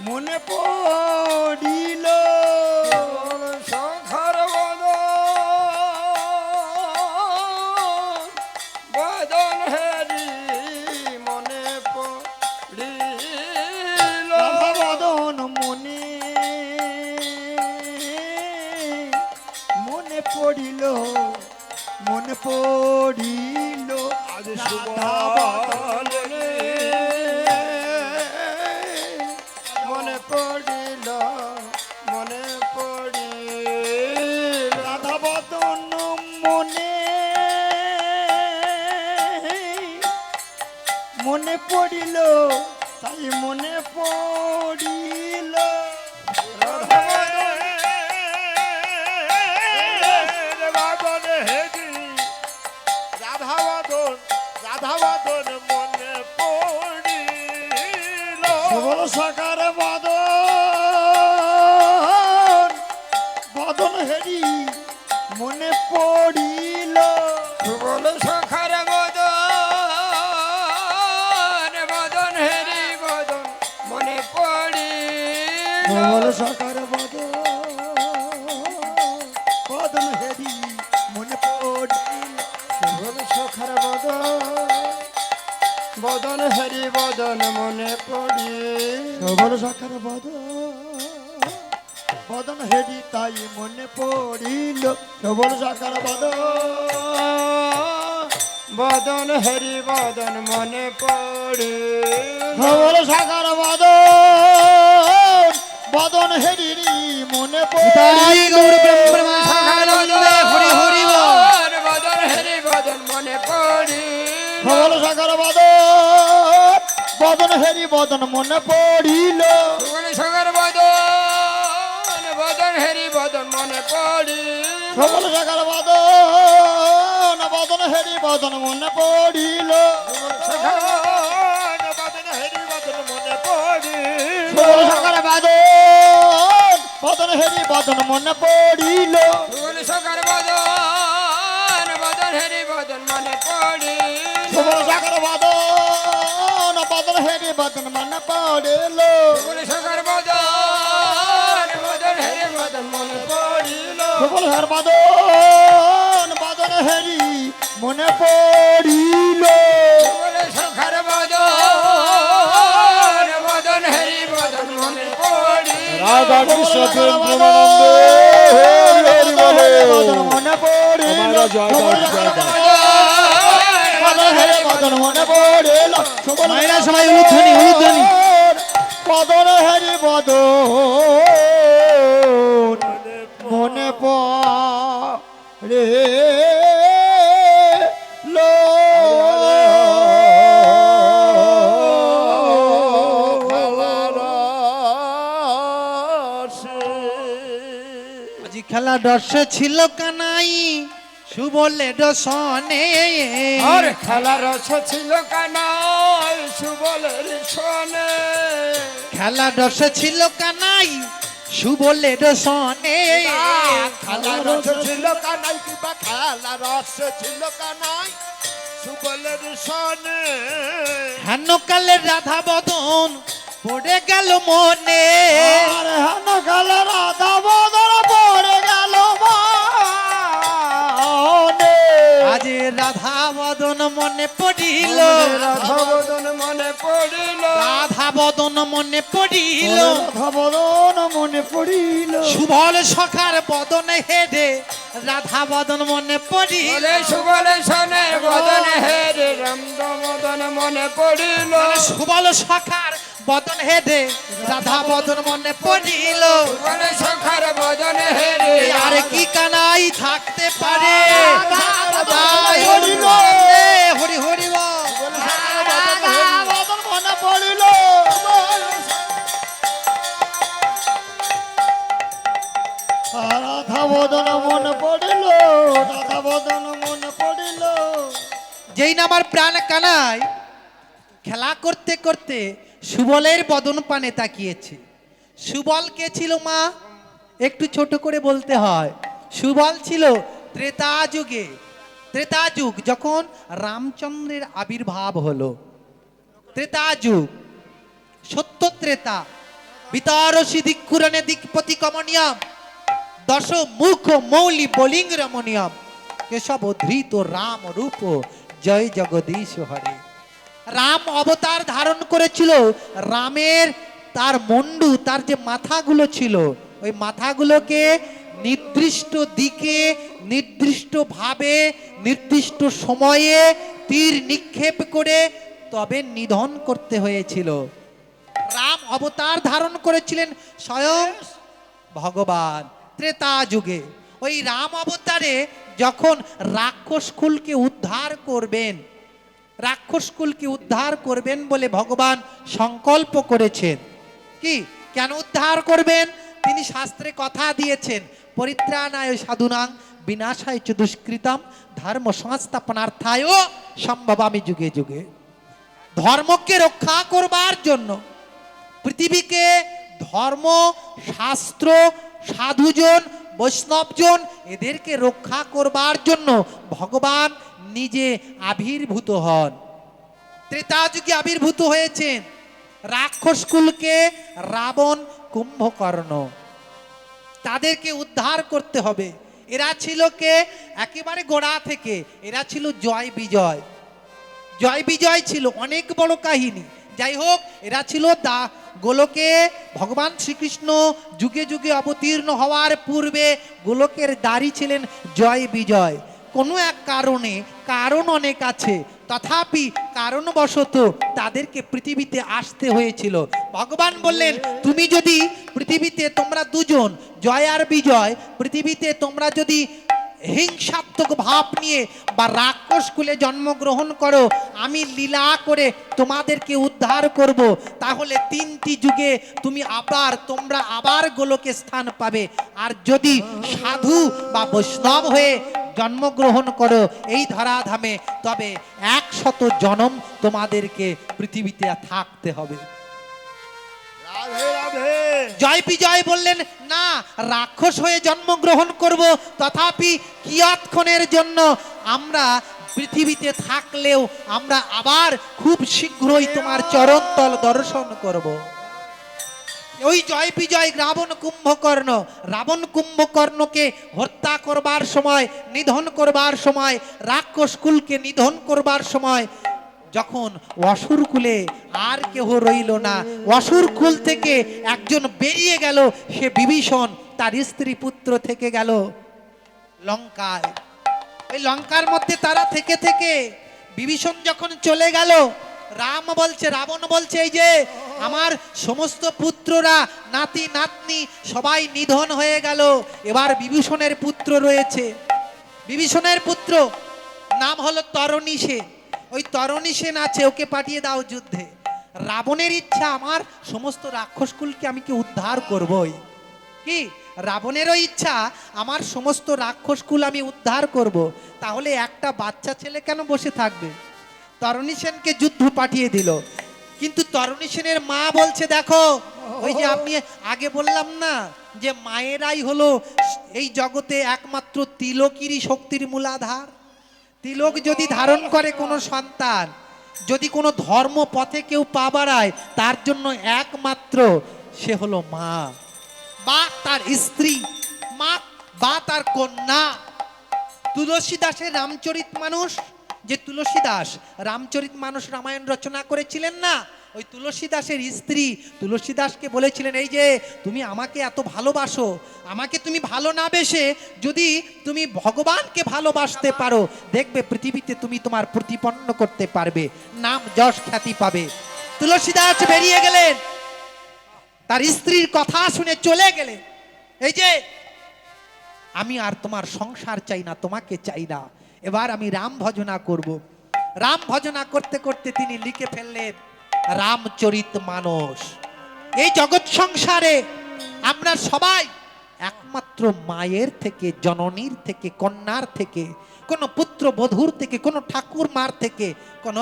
মনে পড়িল সখার বদন হেরি মনে পড়িল রাধা বদন মনে মনে পড়িল মনে পড়িল আজ রাধা বদন মনে পড়িল মনে পড়িল রাধা বদন মনে মনে পড়িল তাই মনে পড়িল বাদন হেরি রাধাবাদন মনে পড়িল সবল সাকার বদন বদন হেরি মনে পড়িল সুবল সখার বদন হেরি বদন মনে পড়িল সবল সাকার বদন বদন হেরি মনে পড়িল সুবল সখার বদন হেরি বদন মনে পড়িল সবল সাকার বদন বদন হেরি তাই মনে পড়িল সবল সাকার বদন বদন হেরি বদন মনে পড়িল সবল সাকার বদন বদন হেরি মনে তাই পড়িল গৌর ব্রহ্মানন্দে হরি হরি বল। বদন হেরি বদন মনে পড়িল সবল সাকার বদন বদন হেরি বদন মনে পড়িল সুবল সখার বদন হেরি বদন মনে পড়িল সবল সাকার বদন বদন হেরি বদন মনে পড়িল বদন হেরি বদন মনে পড়িল সবল সাকার বদন বদন হেরি বদন মনে পড়িল সুবল সখার বদন হেরি বদন মনে পড়িল সবল সাকার বদন বদন হেরি বদন মনে পড়িল সুবল সখার বদন হেরি বদন মনে পড়িল সবল সাকার বদন বদন হেরি মনে পড়িল সুবল সখার বদন হেরি বদন মনে পড়িল রাধা কৃষ্ণ প্রেমানন্দে হরি হরি বলে মনে পড়িল আমারা জয় দাও, জয় দাও। বদন হেরি বদন মনে পড়িল মায়েরা সবাই উলুধ্বনি উলুধ্বনি বদন হেরি বদন মনে পড়ে লো আজি খেলা দর্শে ছিল কানাই সুবলে দশনে আর খেলার রস ছিল কানাই সুবলের সনে খেলা দর্শে ছিল কানাই সুবলে দশনে খেলার রস ছিল কানাই কিবা খেলার রস ছিল কানাই সুবলের সনে হেন কালে রাধা বদন পড়ে গেল মনে আর হেন কাল রাধা বদন পড়ে গেল মনে আজ রাধা বদন মনে পড়িল রাধাবদন মনে পড়িল রাধা বদন মনে পড়িল রাধা বদন মনে পড়িল সুবল সখার বদনে হেডে রাধা বদন মনে পড়িল বলে সুবলে সনে বদন হেরে রামদ মদন মনে পড়িল সুবল সখার বদন হেডে রাধা বদন মনে পড়িল বলে সখার বদন হেরে আর কি কানাই থাকতে পারে তাই হরি বল। হরি হরি বল। বদন মনে পড়িল রাধা বদন মনে পড়িল রাধা বদন মনে পড়িল যেই না আমার প্রাণ কানাই খেলা করতে করতে সুবলের বদন পানে তাকিয়েছে। সুবল কে ছিল মা? একটু ছোট করে বলতে হয়। সুবল ছিল ত্রেতা যুগে, ত্রেতা যুগ যখন রামচন্দ্রের আবির্ভাব হলো। ত্রেতা যুগ সত্য ত্রেতা বিতারসি দিক্ষুরণে দিকপতি কমনিয়াম দশ মুখ মৌলি বলিং রমণিয়াম কেশব ধৃত রাম রূপ জয় জগদীশ হরে। রাম অবতার ধারণ করেছিল। রামের তার মুন্ডু, তার যে মাথাগুলো ছিল, ওই মাথাগুলোকে নির্দিষ্ট দিকে, নির্দিষ্ট ভাবে, নির্দিষ্ট সময়ে তীর নিক্ষেপ করে তবে নিধন করতে হয়েছিল। রাম অবতার ধারণ করেছিলেন স্বয়ং ভগবান ত্রেতা যুগে। ওই রাম অবতারে যখন রাক্ষসকুলকে উদ্ধার করবেন, রাক্ষসকুলকে উদ্ধার করবেন বলে ভগবান সংকল্প করেছেন। কি কেন উদ্ধার করবেন? তিনি শাস্ত্রে কথা দিয়েছেন, পরিত্রাণায় সাধুনাং বিনাশায় চ দুষ্কৃতম ধর্ম সংস্থাপনার্থায় সম্ভবামি যুগে যুগে। ধর্মকে রক্ষা করবার জন্য, পৃথিবীকে ধর্ম, শাস্ত্র, সাধুজন, বৈষ্ণবজন এদেরকে রক্ষা করবার জন্য ভগবান নিজে আবির্ভূত হন। ত্রেতা যুগে আবির্ভূত হয়েছেন। রাক্ষসকুলকে রাবণ, কুম্ভকর্ণ, তাদেরকে উদ্ধার করতে হবে। এরা ছিল কে? একেবারে গোড়া থেকে এরা ছিল জয় বিজয়। জয় বিজয় ছিল অনেক বড় কাহিনী। যাই হোক, এরা ছিল গোলকে ভগবান শ্রীকৃষ্ণ যুগে যুগে অবতীর্ণ হওয়ার পূর্বে গোলকের দাঁড়ি ছিলেন জয় বিজয়। কোনো এক কারণে, কারণ অনেক আছে, তথাপি কারণবশত তাদেরকে পৃথিবীতে আসতে হয়েছিল। ভগবান বললেন, তুমি যদি পৃথিবীতে, তোমরা দুজন জয় আর বিজয়, পৃথিবীতে তোমরা যদি হিংসাত্মক ভাব নিয়ে বা রাক্ষস কুলে জন্মগ্রহণ করো, আমি লীলা করে তোমাদেরকে উদ্ধার করব, তাহলে 3টি যুগে তোমরা আবার গোলকে স্থান পাবে। আর যদি সাধু বা বৈষ্ণব হয়ে জন্মগ্রহণ করো এই ধরাধামে, তবে 100 জন্ম তোমাদেরকে পৃথিবীতে থাকতে হবে। রাধে রাধে। জয় বিজয় বললেন, না, রাক্ষস হয়ে জন্মগ্রহণ করব, তথাপি কিয়ৎক্ষণের জন্য আমরা পৃথিবীতে থাকলেও আমরা আবার খুব শীঘ্রই তোমার চরণতল দর্শন করব। ওই জয় বিজয় রাবণ কুম্ভকর্ণকে হত্যা করবার সময়, নিধন করবার সময়, রাক্ষস কুলকে নিধন করবার সময় যখন অসুর কুলে আর কেহ রইল না, অসুর কুল থেকে একজন বেরিয়ে গেল, সে বিভীষণ, তার স্ত্রী পুত্র থেকে গেল লঙ্কায়। এই লঙ্কার মধ্যে তারা থেকে থেকে বিভীষণ যখন চলে গেল, রাবণ বলছে, এই যে আমার সমস্ত পুত্ররা, নাতি নাতনি সবাই নিধন হয়ে গেল, এবার বিভীষণের পুত্র রয়েছে। বিভীষণের পুত্র নাম হলো তরণী। ওই তরণী সেন আছে, ওকে পাঠিয়ে দাও যুদ্ধে। রাবণের ইচ্ছা, আমার সমস্ত রাক্ষসকুলকে আমি কি উদ্ধার করবই। কি রাবণেরও ইচ্ছা, আমার সমস্ত রাক্ষসকুল আমি উদ্ধার করব। তাহলে একটা বাচ্চা ছেলে কেন বসে থাকবে? তরণী সেনকে যুদ্ধ পাঠিয়ে দিল। কিন্তু তরণী সেনের মা বলছে, দেখো, ওই যে আপনি আগে বললাম না যে মায়েরাই হলো এই জগতে একমাত্র তিলকেরই শক্তির মূলাধার। তিলক যদি ধারণ করে কোনো সন্তান, যদি কোনো ধর্ম পথে কেউ পা বাড়ায়, তার জন্য একমাত্র সে হলো মা, বা তার স্ত্রী, মা বা তার কন্যা। তুলসীদাসের রামচরিতমানস, যে তুলসীদাস রামচরিতমানস রামায়ণ রচনা করেছিলেন না, ওই তুলসীদাসের স্ত্রী তুলসীদাসকে বলেছিলেন, এই যে তুমি আমাকে এত ভালোবাসো, আমাকে তুমি ভালো না বেসে যদি তুমি ভগবানকে ভালোবাসতে পারো, দেখবে পৃথিবীতে তুমি তোমার প্রতিপন্ন করতে পারবে, নাম যশ খ্যাতি পাবে। তুলসীদাস বেরিয়ে গেলেন, তার স্ত্রীর কথা শুনে চলে গেলেন। এই যে আমি আর তোমার সংসার চাই না, তোমাকে চাই না, এবার আমি রাম ভজনা করব। রাম ভজনা করতে করতে তিনি লিখে ফেললেন রামচরিতমানস। এই জগৎ সংসারে আমরা সবাই একমাত্র মায়ের থেকে, জননীর থেকে, কন্যার থেকে, কোন পুত্র বধূর থেকে, কোন ঠাকুর মার থেকে, কোন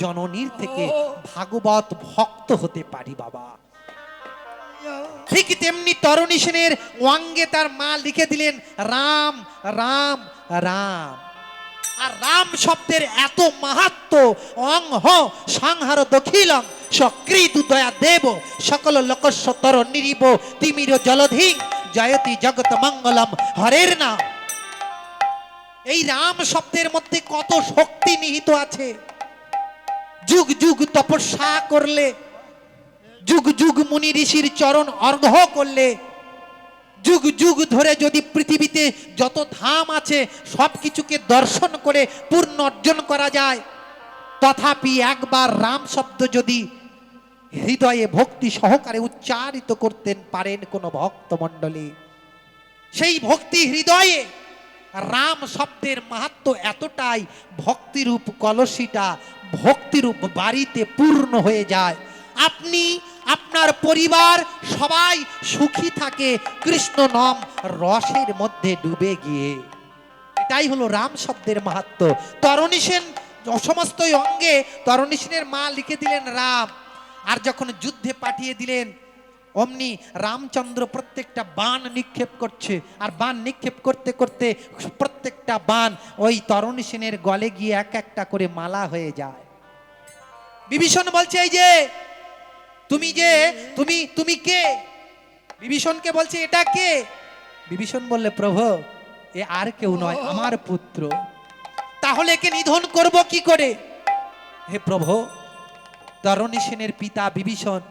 জননীর থেকে ভাগবত ভক্ত হতে পারি বাবা। ঠিক তেমনি তরণী সেনের ওয়াঙ্গে তার মা লিখে দিলেন রাম রাম রাম। আর রাম শব্দের এত মাহাত্ম্য, অং হ সংহার দখিলং সকৃত দয়া দেব সকল লোকস্বতর নিরিব তিমির জলধি জয়তি জগৎ মঙ্গলম হরের নাম। এই রাম শব্দের মধ্যে কত শক্তি নিহিত আছে। যুগ যুগ তপস্যা করলে, যুগ যুগ মুনি ঋষির চরণ অর্ঘ্য করলে, যুগ যুগ ধরে যদি পৃথিবীতে যত ধাম আছে সব কিছুকে দর্শন করে পূর্ণ অর্জন করা যায়, তথাপি একবার রাম শব্দ যদি হৃদয়ে ভক্তি সহকারে উচ্চারিত করতে পারেন কোন ভক্তমণ্ডলী, সেই ভক্তি হৃদয়ে রাম শব্দের মাহাত্ম্য এতটাই, ভক্তিরূপ কলসিটা ভক্তিরূপ বাড়িতে পূর্ণ হয়ে যায়। আপনি আপনার পরিবার সবাই সুখী থাকে কৃষ্ণ নাম রসের মধ্যে ডুবে গিয়ে। এটাই হলো রাম শব্দের মাহাত্ম্য। তরণী সেন সমস্ত অঙ্গে তরণী সেনের মা লিখে দিলেন রাম, আর যখন যুদ্ধে পাঠিয়ে দিলেন অমনি রামচন্দ্র প্রত্যেকটা বাণ নিক্ষেপ করছে, আর বাণ নিক্ষেপ করতে করতে প্রত্যেকটা বাণ ওই তরণী সেনের গলে গিয়ে এক একটা করে মালা হয়ে যায়। বিভীষণ বলছে এই যে তুমি কে? বিভীষণকে বলছে এটা কে? বিভীষণ বললে প্রভু এ আর কেউ নয়, আমার পুত্র। তাহলে একে নিধন করব কি করে? হে প্রভু, তরণী সেনের পিতা বিভীষণ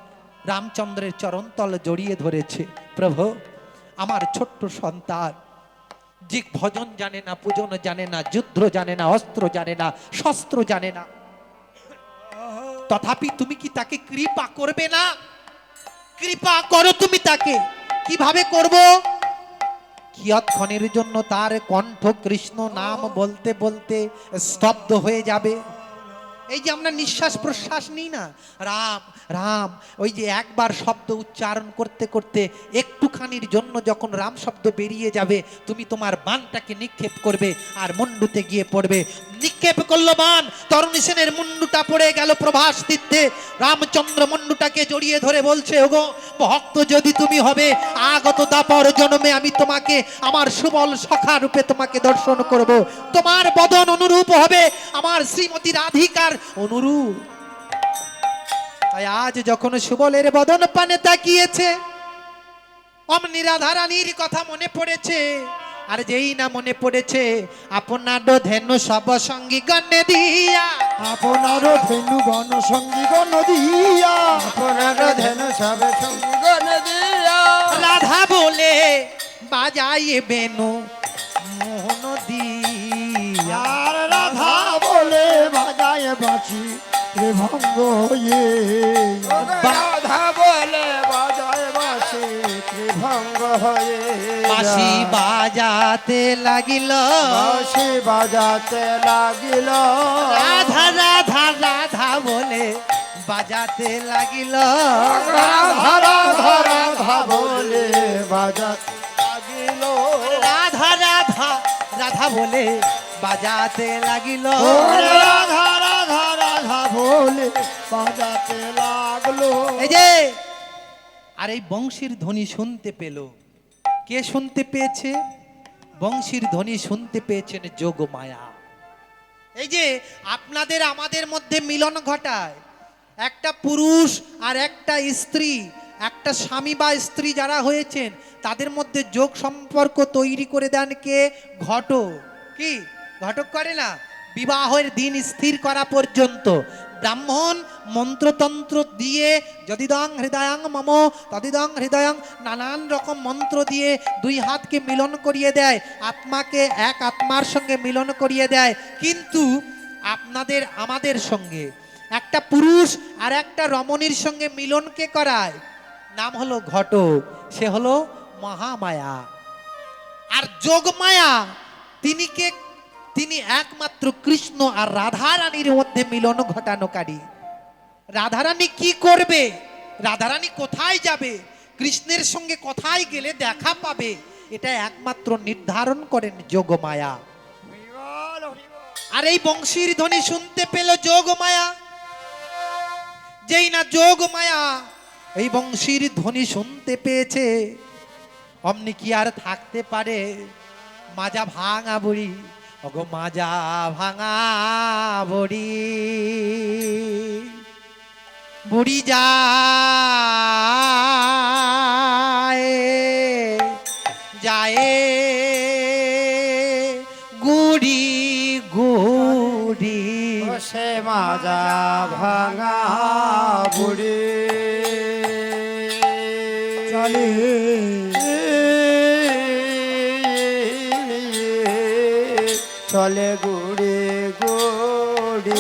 রামচন্দ্রের চরণতল জড়িয়ে ধরেছে। প্রভু, আমার ছোট্ট সন্তান যে ভজন জানে না, পূজন জানে না, যুদ্ধ জানে না, অস্ত্র জানে না, শস্ত্র জানে না, তথাপি তুমি কি তাকে কৃপা করবে না? কৃপা করো তুমি তাকে। কিভাবে করব? কিয়ৎক্ষণের জন্য তার কণ্ঠ কৃষ্ণ নাম বলতে বলতে স্তব্ধ হয়ে যাবে। এই যে আমরা নিঃশ্বাস প্রশ্বাস নিই না, রাম রাম, ওই যে একবার শব্দ উচ্চারণ করতে করতে একটুখানির জন্য যখন রাম শব্দ বেরিয়ে যাবে, তুমি তোমার বাণটাকে নিক্ষেপ করবে আর মুন্ডুতে গিয়ে পড়বে। নিক্ষেপ করলো বাণ, তরণী সেনের মুন্ডুটা পড়ে গেল প্রভাস তীর্থে। রামচন্দ্র মুন্ডুটাকে জড়িয়ে ধরে বলছে, ওগো ভক্ত যদি তুমি হবে, আগত দাপর জন্মে আমি তোমাকে আমার সুবল সখা রূপে তোমাকে দর্শন করব। তোমার বদন অনুরূপ হবে আমার শ্রীমতী রাধিকার অনুরূপ। তাই আজ যখন সুবলের বদন পানে তাকিয়েছে, অমনি রাধারানীর কথা মনে পড়েছে। আর যেই না মনে পড়েছে, আপনার ধেনু সব সঙ্গী গণে দিয়া, আপনার ধেনু গণ সঙ্গী গণ দিয়া, আপনার ধেনু সব সঙ্গী গণ দিয়া, রাধা বলে বাজাইয়ে বেনু মোহন দিয়া। আর রাধা বলে বাজায় বাঁচি ত্রিভঙ্গ হয়ে, রাধা বলে বাজায় বাঁচি ত্রিভঙ্গ হয়ে, বাঁশি বাজাতে লাগিল, বাঁশি বাজাতে লাগিল, রাধা রাধা রাধা বলে বাজাতে লাগিল, রাধা রাধা রাধা বলে বাজাতে লাগিল, রাধা রাধা রাধা বলে বাজাতে লাগিল। রাধা রাধা রাধা বলে বাজাতে লাগলো। এই যে আর এই বংশীর ধ্বনি শুনতে পেল কে? শুনতে পেয়েছে বংশীর ধ্বনি শুনতে পেয়েছেন যোগমায়া। এই যে আপনাদের আমাদের মধ্যে মিলন ঘটায়, একটা পুরুষ আর একটা স্ত্রী, একটা স্বামী বা স্ত্রী যারা হয়েছেন তাদের মধ্যে যোগ সম্পর্ক তৈরি করে দেন কে? ঘটক। কি ঘটক করে না? বিবাহের দিন স্থির করা পর্যন্ত ব্রাহ্মণ মন্ত্রতন্ত্র দিয়ে যদিদং হৃদয়ং মম তদিদং হৃদয়ং নানান রকম মন্ত্র দিয়ে দুই হাতকে মিলন করিয়ে দেয়, আত্মাকে এক আত্মার সঙ্গে মিলন করিয়ে দেয়। কিন্তু আপনাদের আমাদের সঙ্গে একটা পুরুষ আর একটা রমণীর সঙ্গে মিলনকে করায়, নাম হলো ঘটক, সে হলো মহামায়া। আর যোগমায়া তিনি একমাত্র কৃষ্ণ আর রাধারানীর মধ্যে মিলন ঘটানোকারী। রাধারানী কি করবে, রাধারানী কোথায় যাবে, কৃষ্ণের সঙ্গে কোথায় গেলে দেখা পাবে, এটা একমাত্র নির্ধারণ করেন যোগমায়া। আর এই বংশীর ধ্বনি শুনতে পেল যোগমায়া। যেই না যোগমায়া এই বংশীর ধ্বনি শুনতে পেয়েছে, অমনি কি আর থাকতে পারে? মাজা ভাঙা বুড়ি, ওগো মাজা ভাঙা বুড়ি, বুড়ি যায় যায় গুড়ি গুড়ি সে মাজা ভাঙা বুড়ি চলে চলে গুড়ি গুড়ি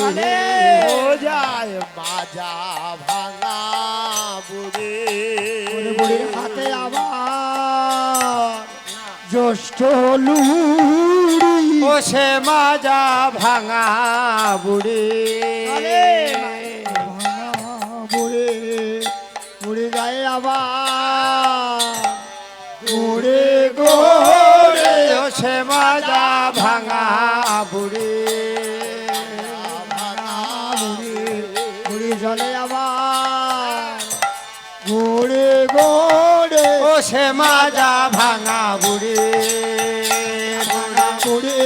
ও যায় মাজা ভাঙা বুড়ি বুড়ির হাতে আবার জ্যৈষ্ঠ লুড়ি ও সে মাজা ভাঙা বুড়ি ভাঙা বুড়ি বুড়ি যায় আবার বুড়ি গোড়ে ও সে মাজা ভাঙা বুড়ি ভাঙা বুড়ি বুড়ি চলে আবার বুড়ি গোড়ে ও সে মাজা ভাঙা বুড়ি ভাঙা বুড়ি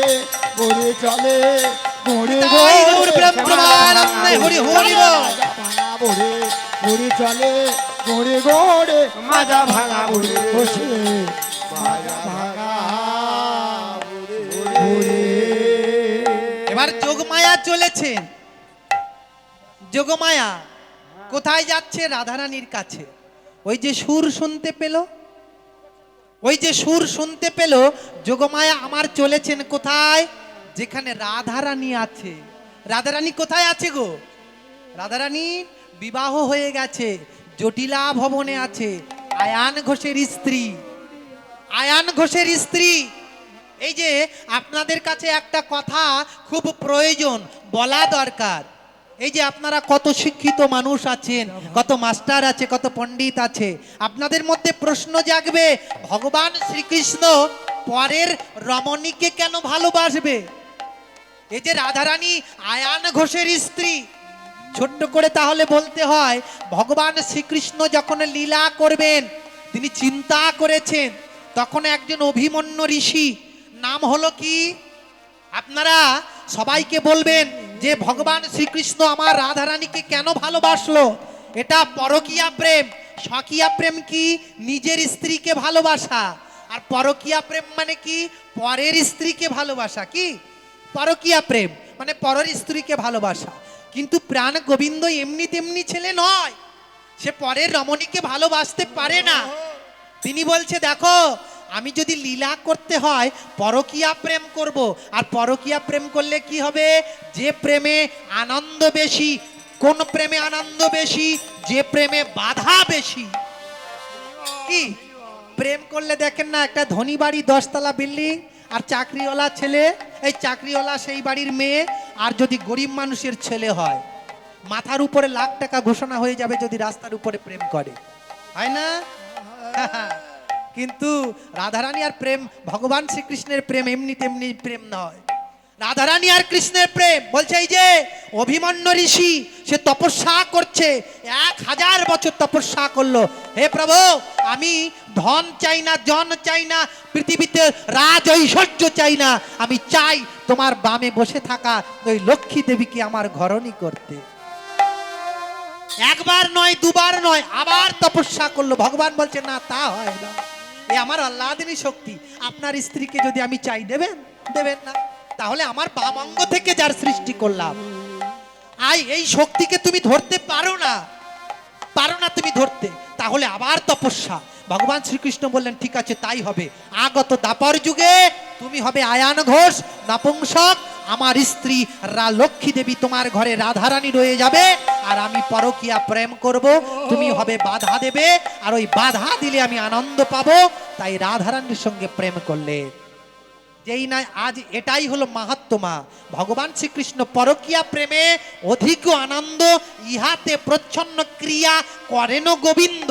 বুড়ি চলে বুড়ি তাই গৌর ব্রহ্মানন্দে হরি হরি বল। ভাঙা বুড়ি বুড়ি চলে বুড়ি গোড়ে মাজা ভাঙা বুড়ি বসে মাজা ভাঙা বুড়ি এবার যোগমায়া চলেছেন। যোগমায়া কোথায় যাচ্ছে? রাধারানীর কাছে। ওই যে সুর শুনতে পেল, ওই যে সুর শুনতে পেল, যোগমায়া আমার চলেছেন কোথায়? যেখানে রাধারানী আছে। রাধারানী কোথায় আছে গো? রাধারানী বিবাহ হয়ে গেছে, জটিলা ভবনে আছে। আয়ান ঘোষের স্ত্রী, আয়ান ঘোষের স্ত্রী। এই যে আপনাদের কাছে একটা কথা খুব প্রয়োজন, বলা দরকার। এই যে আপনারা কত শিক্ষিত মানুষ আছেন, কত মাস্টার আছে, কত পণ্ডিত আছে, আপনাদের মধ্যে প্রশ্ন জাগবে, ভগবান শ্রীকৃষ্ণ পরের রমণীকে কেন ভালোবাসবে? এই যে রাধারানী আয়ান ঘোষের স্ত্রী, ছোট্ট করে তাহলে বলতে হয়, ভগবান শ্রীকৃষ্ণ যখন লীলা করবেন তিনি চিন্তা করেছেন। তখন একজন অভিমন্যু ঋষি, নাম হলো কি? আপনারা সবাইকে বলবেন যে ভগবান শ্রীকৃষ্ণ আমার রাধারানীকে কেন ভালোবাসলো? এটা পরকীয়া প্রেম। স্বকীয়া প্রেম কি? নিজের স্ত্রীকে ভালোবাসা। আর পরকীয়া প্রেম মানে কি? পরের স্ত্রীকে ভালোবাসা। কি পরকীয়া প্রেম মানে পরের স্ত্রীকে ভালোবাসা। কিন্তু প্রাণ গোবিন্দ এমনি তেমনি ছেলে নয়, সে পরের রমণীকে ভালোবাসতে পারে না। তিনি বলছে দেখো, আমি যদি লীলা করতে হয় পরকীয়া প্রেম করব। আর পরকীয়া প্রেম করলে কি হবে? যে প্রেমে আনন্দ বেশি। কোন প্রেমে আনন্দ বেশি? যে প্রেমে বাধা বেশি। কি প্রেম করলে দেখেন না, একটা ধনী বাড়ি 10 তলা বিল্ডিং, আর চাকরিওয়ালা ছেলে, এই চাকরিওয়ালা সেই বাড়ির মেয়ে। আর যদি গরিব মানুষের ছেলে হয়, মাথার উপরে লাখ টাকা ঘোষণা হয়ে যাবে যদি রাস্তার উপরে প্রেম করে, হয় না? কিন্তু রাধারানী আর প্রেম, ভগবান শ্রীকৃষ্ণের প্রেম এমনি তেমনি প্রেম নয়। রাধারানী আর কৃষ্ণের প্রেম বলছে, এই যে অভিমন্যু ঋষি সে তপস্যা করছে, 1000 বছর তপস্যা করলো। হে প্রভু, আমি ধন চাই না, জন চাই না, পৃথিবীতে রাজ ঐশ্বর্য চাই না, আমি চাই তোমার বামে বসে থাকা ওই লক্ষ্মী দেবীকে আমার ঘরণী করতে। একবার নয়, দুবার নয়, আবার তপস্যা করলো। ভগবান বলছে না, তা হয় না, এ আমার আল্লাদিনী শক্তি। আপনার স্ত্রীকে যদি আমি চাই, দেবেন? দেবেন না। তাহলে আমার বাম অঙ্গ থেকে যার সৃষ্টি করলাম, এই শক্তিকে তুমি ধরতে পারো না, পারো না তুমি ধরতে। তাহলে আবার তপস্যা। ভগবান শ্রীকৃষ্ণ বললেন ঠিক আছে, তাই হবে। আগত দাপর যুগে তুমি হবে আয়ান ঘোষ নপুংসক, আমার স্ত্রী লক্ষ্মী দেবী তোমার ঘরে রাধারানী রয়ে যাবে, আর আমি পরকীয়া প্রেম করব, তুমি হবে বাধা দেবে, আর ওই বাধা দিলে আমি আনন্দ পাবো। তাই রাধারানীর সঙ্গে প্রেম করলে যেই না, আজ এটাই হলো মাহাত্ম্যা। ভগবান শ্রীকৃষ্ণ পরকীয়া প্রেমে অধিক আনন্দ, ইহাতে প্রচ্ছন্ন ক্রিয়া করেন গোবিন্দ।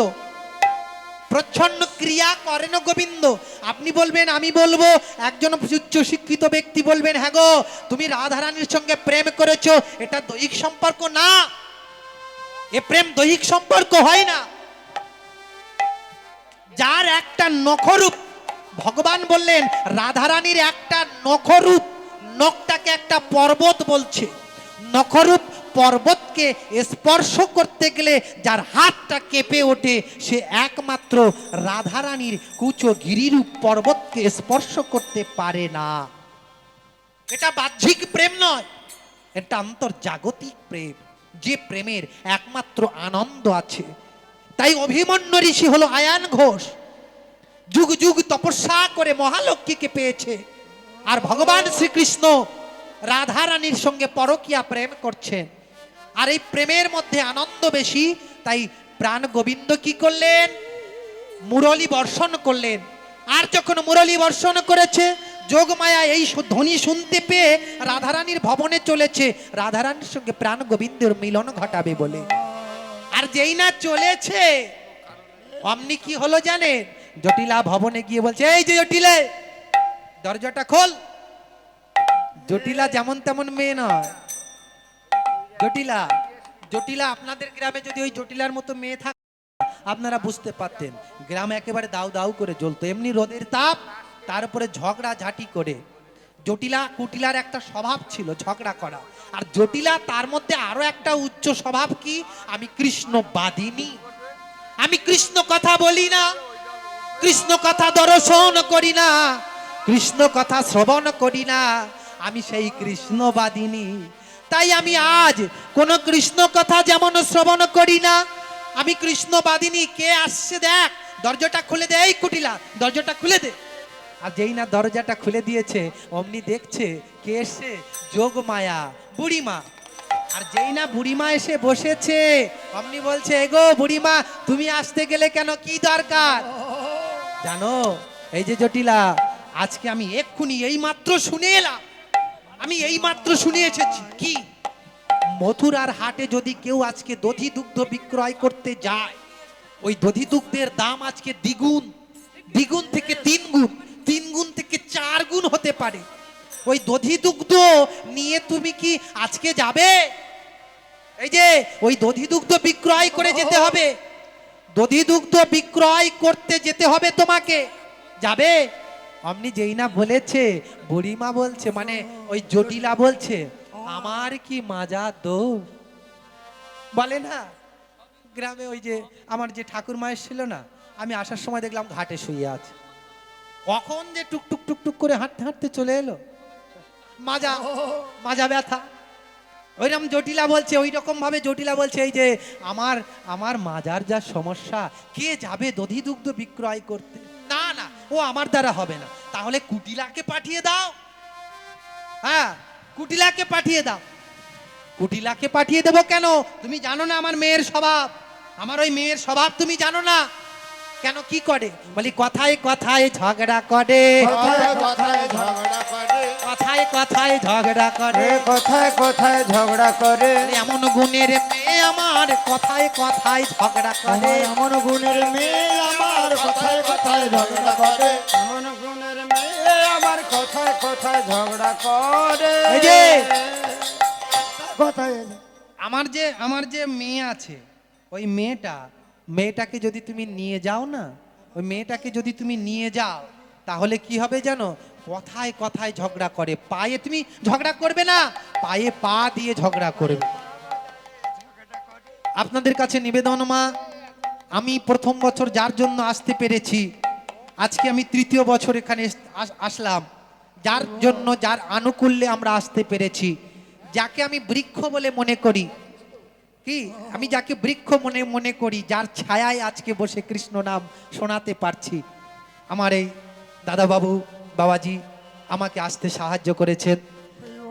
প্রচ্ছন্ন ক্রিয়া করেন গোবিন্দ। আপনি বলবেন, আমি বলবো, একজন উচ্চ শিক্ষিত ব্যক্তি বলবেন, হ্যাঁ গো তুমি রাধারানীর সঙ্গে প্রেম করেছো, এটা দৈহিক সম্পর্ক না, এ প্রেম দৈহিক সম্পর্ক হয় না। যার একটা নখরূপ, ভগবান বললেন রাধারানীর একটা নখরূপ, নখটাকে একটা পর্বত বলছে, নখরূপ পর্বতকে স্পর্শ করতে গেলে যার হাতটা কেঁপে ওঠে সে একমাত্র রাধারানীর কুচো গিরিরূপ পর্বতকে স্পর্শ করতে পারে না। এটা বাহ্যিক প্রেম নয়, এটা আন্তর্জাগতিক প্রেম, যে প্রেমের একমাত্র আনন্দ আছে। তাই অভিমন্যু ঋষি হলো আয়ান ঘোষ, যুগ যুগ তপস্যা করে মহালক্ষ্মীকে পেয়েছে, আর ভগবান শ্রীকৃষ্ণ রাধারানীর সঙ্গে পরকীয়া প্রেম করছেন, আর এই প্রেমের মধ্যে আনন্দ বেশি। তাই প্রাণ গোবিন্দ কি করলেন? মুরলী বর্ষণ করলেন। আর যখন মুরলী বর্ষণ করেছে, যোগমায়া এই ধ্বনি শুনতে পেয়ে রাধারানীর ভবনে চলেছে, রাধারানীর সঙ্গে প্রাণ গোবিন্দের মিলন ঘটাবে বলে। আর যেই না চলেছে, অমনি কি হলো জানেন? জটিলা ভবনে গিয়ে বলছে, এই যে জটিলে, দরজাটা খোল। জটিলা যেমন তেমন মেয়ে নয়। জটিলা জটিলা আপনাদের গ্রামে যদি ওই জটিলার মতো মেয়ে থাকে আপনারা বুঝতে পারতেন, গ্রামে একেবারে দাউ দাউ করে জ্বলতো। এমনি রোদের তাপ, তার উপরে ঝগড়া ঝাঁটি করে। জটিলা কুটিলার একটা স্বভাব ছিল ঝগড়া করা, আর জটিলা তার মধ্যে আরো একটা উচ্চ স্বভাব কি? আমি কৃষ্ণবাদিনী, আমি কৃষ্ণ কথা বলি না, কৃষ্ণ কথা দর্শন করি না, কৃষ্ণ কথা শ্রবণ করি না, আমি সেই কৃষ্ণবাদিনী। তাই আমি আজ কোন কৃষ্ণ কথা যেমন শ্রবণ করি না, আমি কৃষ্ণবাদিনী। কে আসছে দেখ, দরজাটা খুলে দে, এই কুটিলা দরজাটা খুলে দে। আর যেই না দরজাটা খুলে দিয়েছে, অমনি দেখছে কে এসছে? যোগমায়া, বুড়িমা। আর যেই না বুড়িমা এসে বসেছে, অমনি বলছে, এগো বুড়িমা, তুমি আসতে গেলে কেন, কি দরকার? জানো, এই যে জটিলা, আজকে আমি এক্ষুনি এই মাত্র শুনে এলাম, আমি এই মাত্র শুনে এসেছি। কি? মথুরার হাটে যদি কেউ আজকে দধি দুগ্ধ বিক্রয় করতে যায়, ওই দধি দুগ্ধের দাম আজকে দ্বিগুণ, দ্বিগুণ থেকে তিন গুণ, তিন গুণ থেকে চার গুণ হতে পারে। ওই দধি দুগ্ধ নিয়ে তুমি কি আজকে যাবে? এই যে ওই দধি দুগ্ধ বিক্রয় করে যেতে হবে, দধি দুগ্ধ বিক্রয় করতে যেতে হবে তোমাকে, যাবে? অমনি যেই না বলেছে, বুড়িমা বলছে, মানে ওই জটিলা বলছে, আমার কি মাজা দোষ? বলে না গ্রামে ওই যে আমার যে ঠাকুর মায়ের ছিল না, আমি আসার সময় দেখলাম ঘাটে শুয়ে আছে, কখন যে টুকটুক টুকটুক করে হাঁটতে হাঁটতে চলে এলো, মাজা মাজা ব্যথা। ওইরকম জটিলা বলছে, ওই রকম ভাবে জটিলা বলছে, এই যে আমার আমার মাজার যা সমস্যা, কে যাবে দধি দুগ্ধ বিক্রয় করতে? না না, ও আমার দ্বারা হবে না, তাহলে কুটিলাকে পাঠিয়ে দাও। হ্যাঁ, কুটিলাকে পাঠিয়ে দাও। কুটিলাকে পাঠিয়ে দেবো কেন? তুমি জানো না আমার মেয়ের স্বভাব, আমার ওই মেয়ের স্বভাব তুমি জানো না। কেন, কি করে? বলি কথায় কথায় ঝগড়া করে, কথায় কথায় ঝগড়া করে, কথায় কথায় ঝগড়া করে, কথায় কথায় ঝগড়া করে, এমন গুণের মেয়ে আমার কথায় কথায় ঝগড়া করে, এমন গুণের মেয়ে আমার কথায় কথায় ঝগড়া করে, এমন গুণের মেয়ে আমার কথায় কথায় ঝগড়া করে। এই যে কথায় আমার যে মেয়ে আছে, ওই মেয়েটাকে যদি তুমি নিয়ে যাও না, ওই মেয়েটাকে যদি তুমি নিয়ে যাও, তাহলে কি হবে জানো? কথায় কথায় ঝগড়া করে, পায়ে তুমি ঝগড়া করবে না, পায়ে পা দিয়ে ঝগড়া করবে। আপনাদের কাছে নিবেদন, মা, আমি প্রথম বছর যার জন্য আসতে পেরেছি, আজকে আমি তৃতীয় বছর এখানে আসলাম, যার জন্য, যার আনুকূল্যে আমরা আসতে পেরেছি, যাকে আমি বৃক্ষ বলে মনে করি, কি আমি যাকে বৃক্ষ মনে করি, যার ছায়ায় আজকে বসে কৃষ্ণ নাম শোনাতে পারছি, আমার এই দাদা বাবু বাবাজি আমাকে আসতে সাহায্য করেছেন,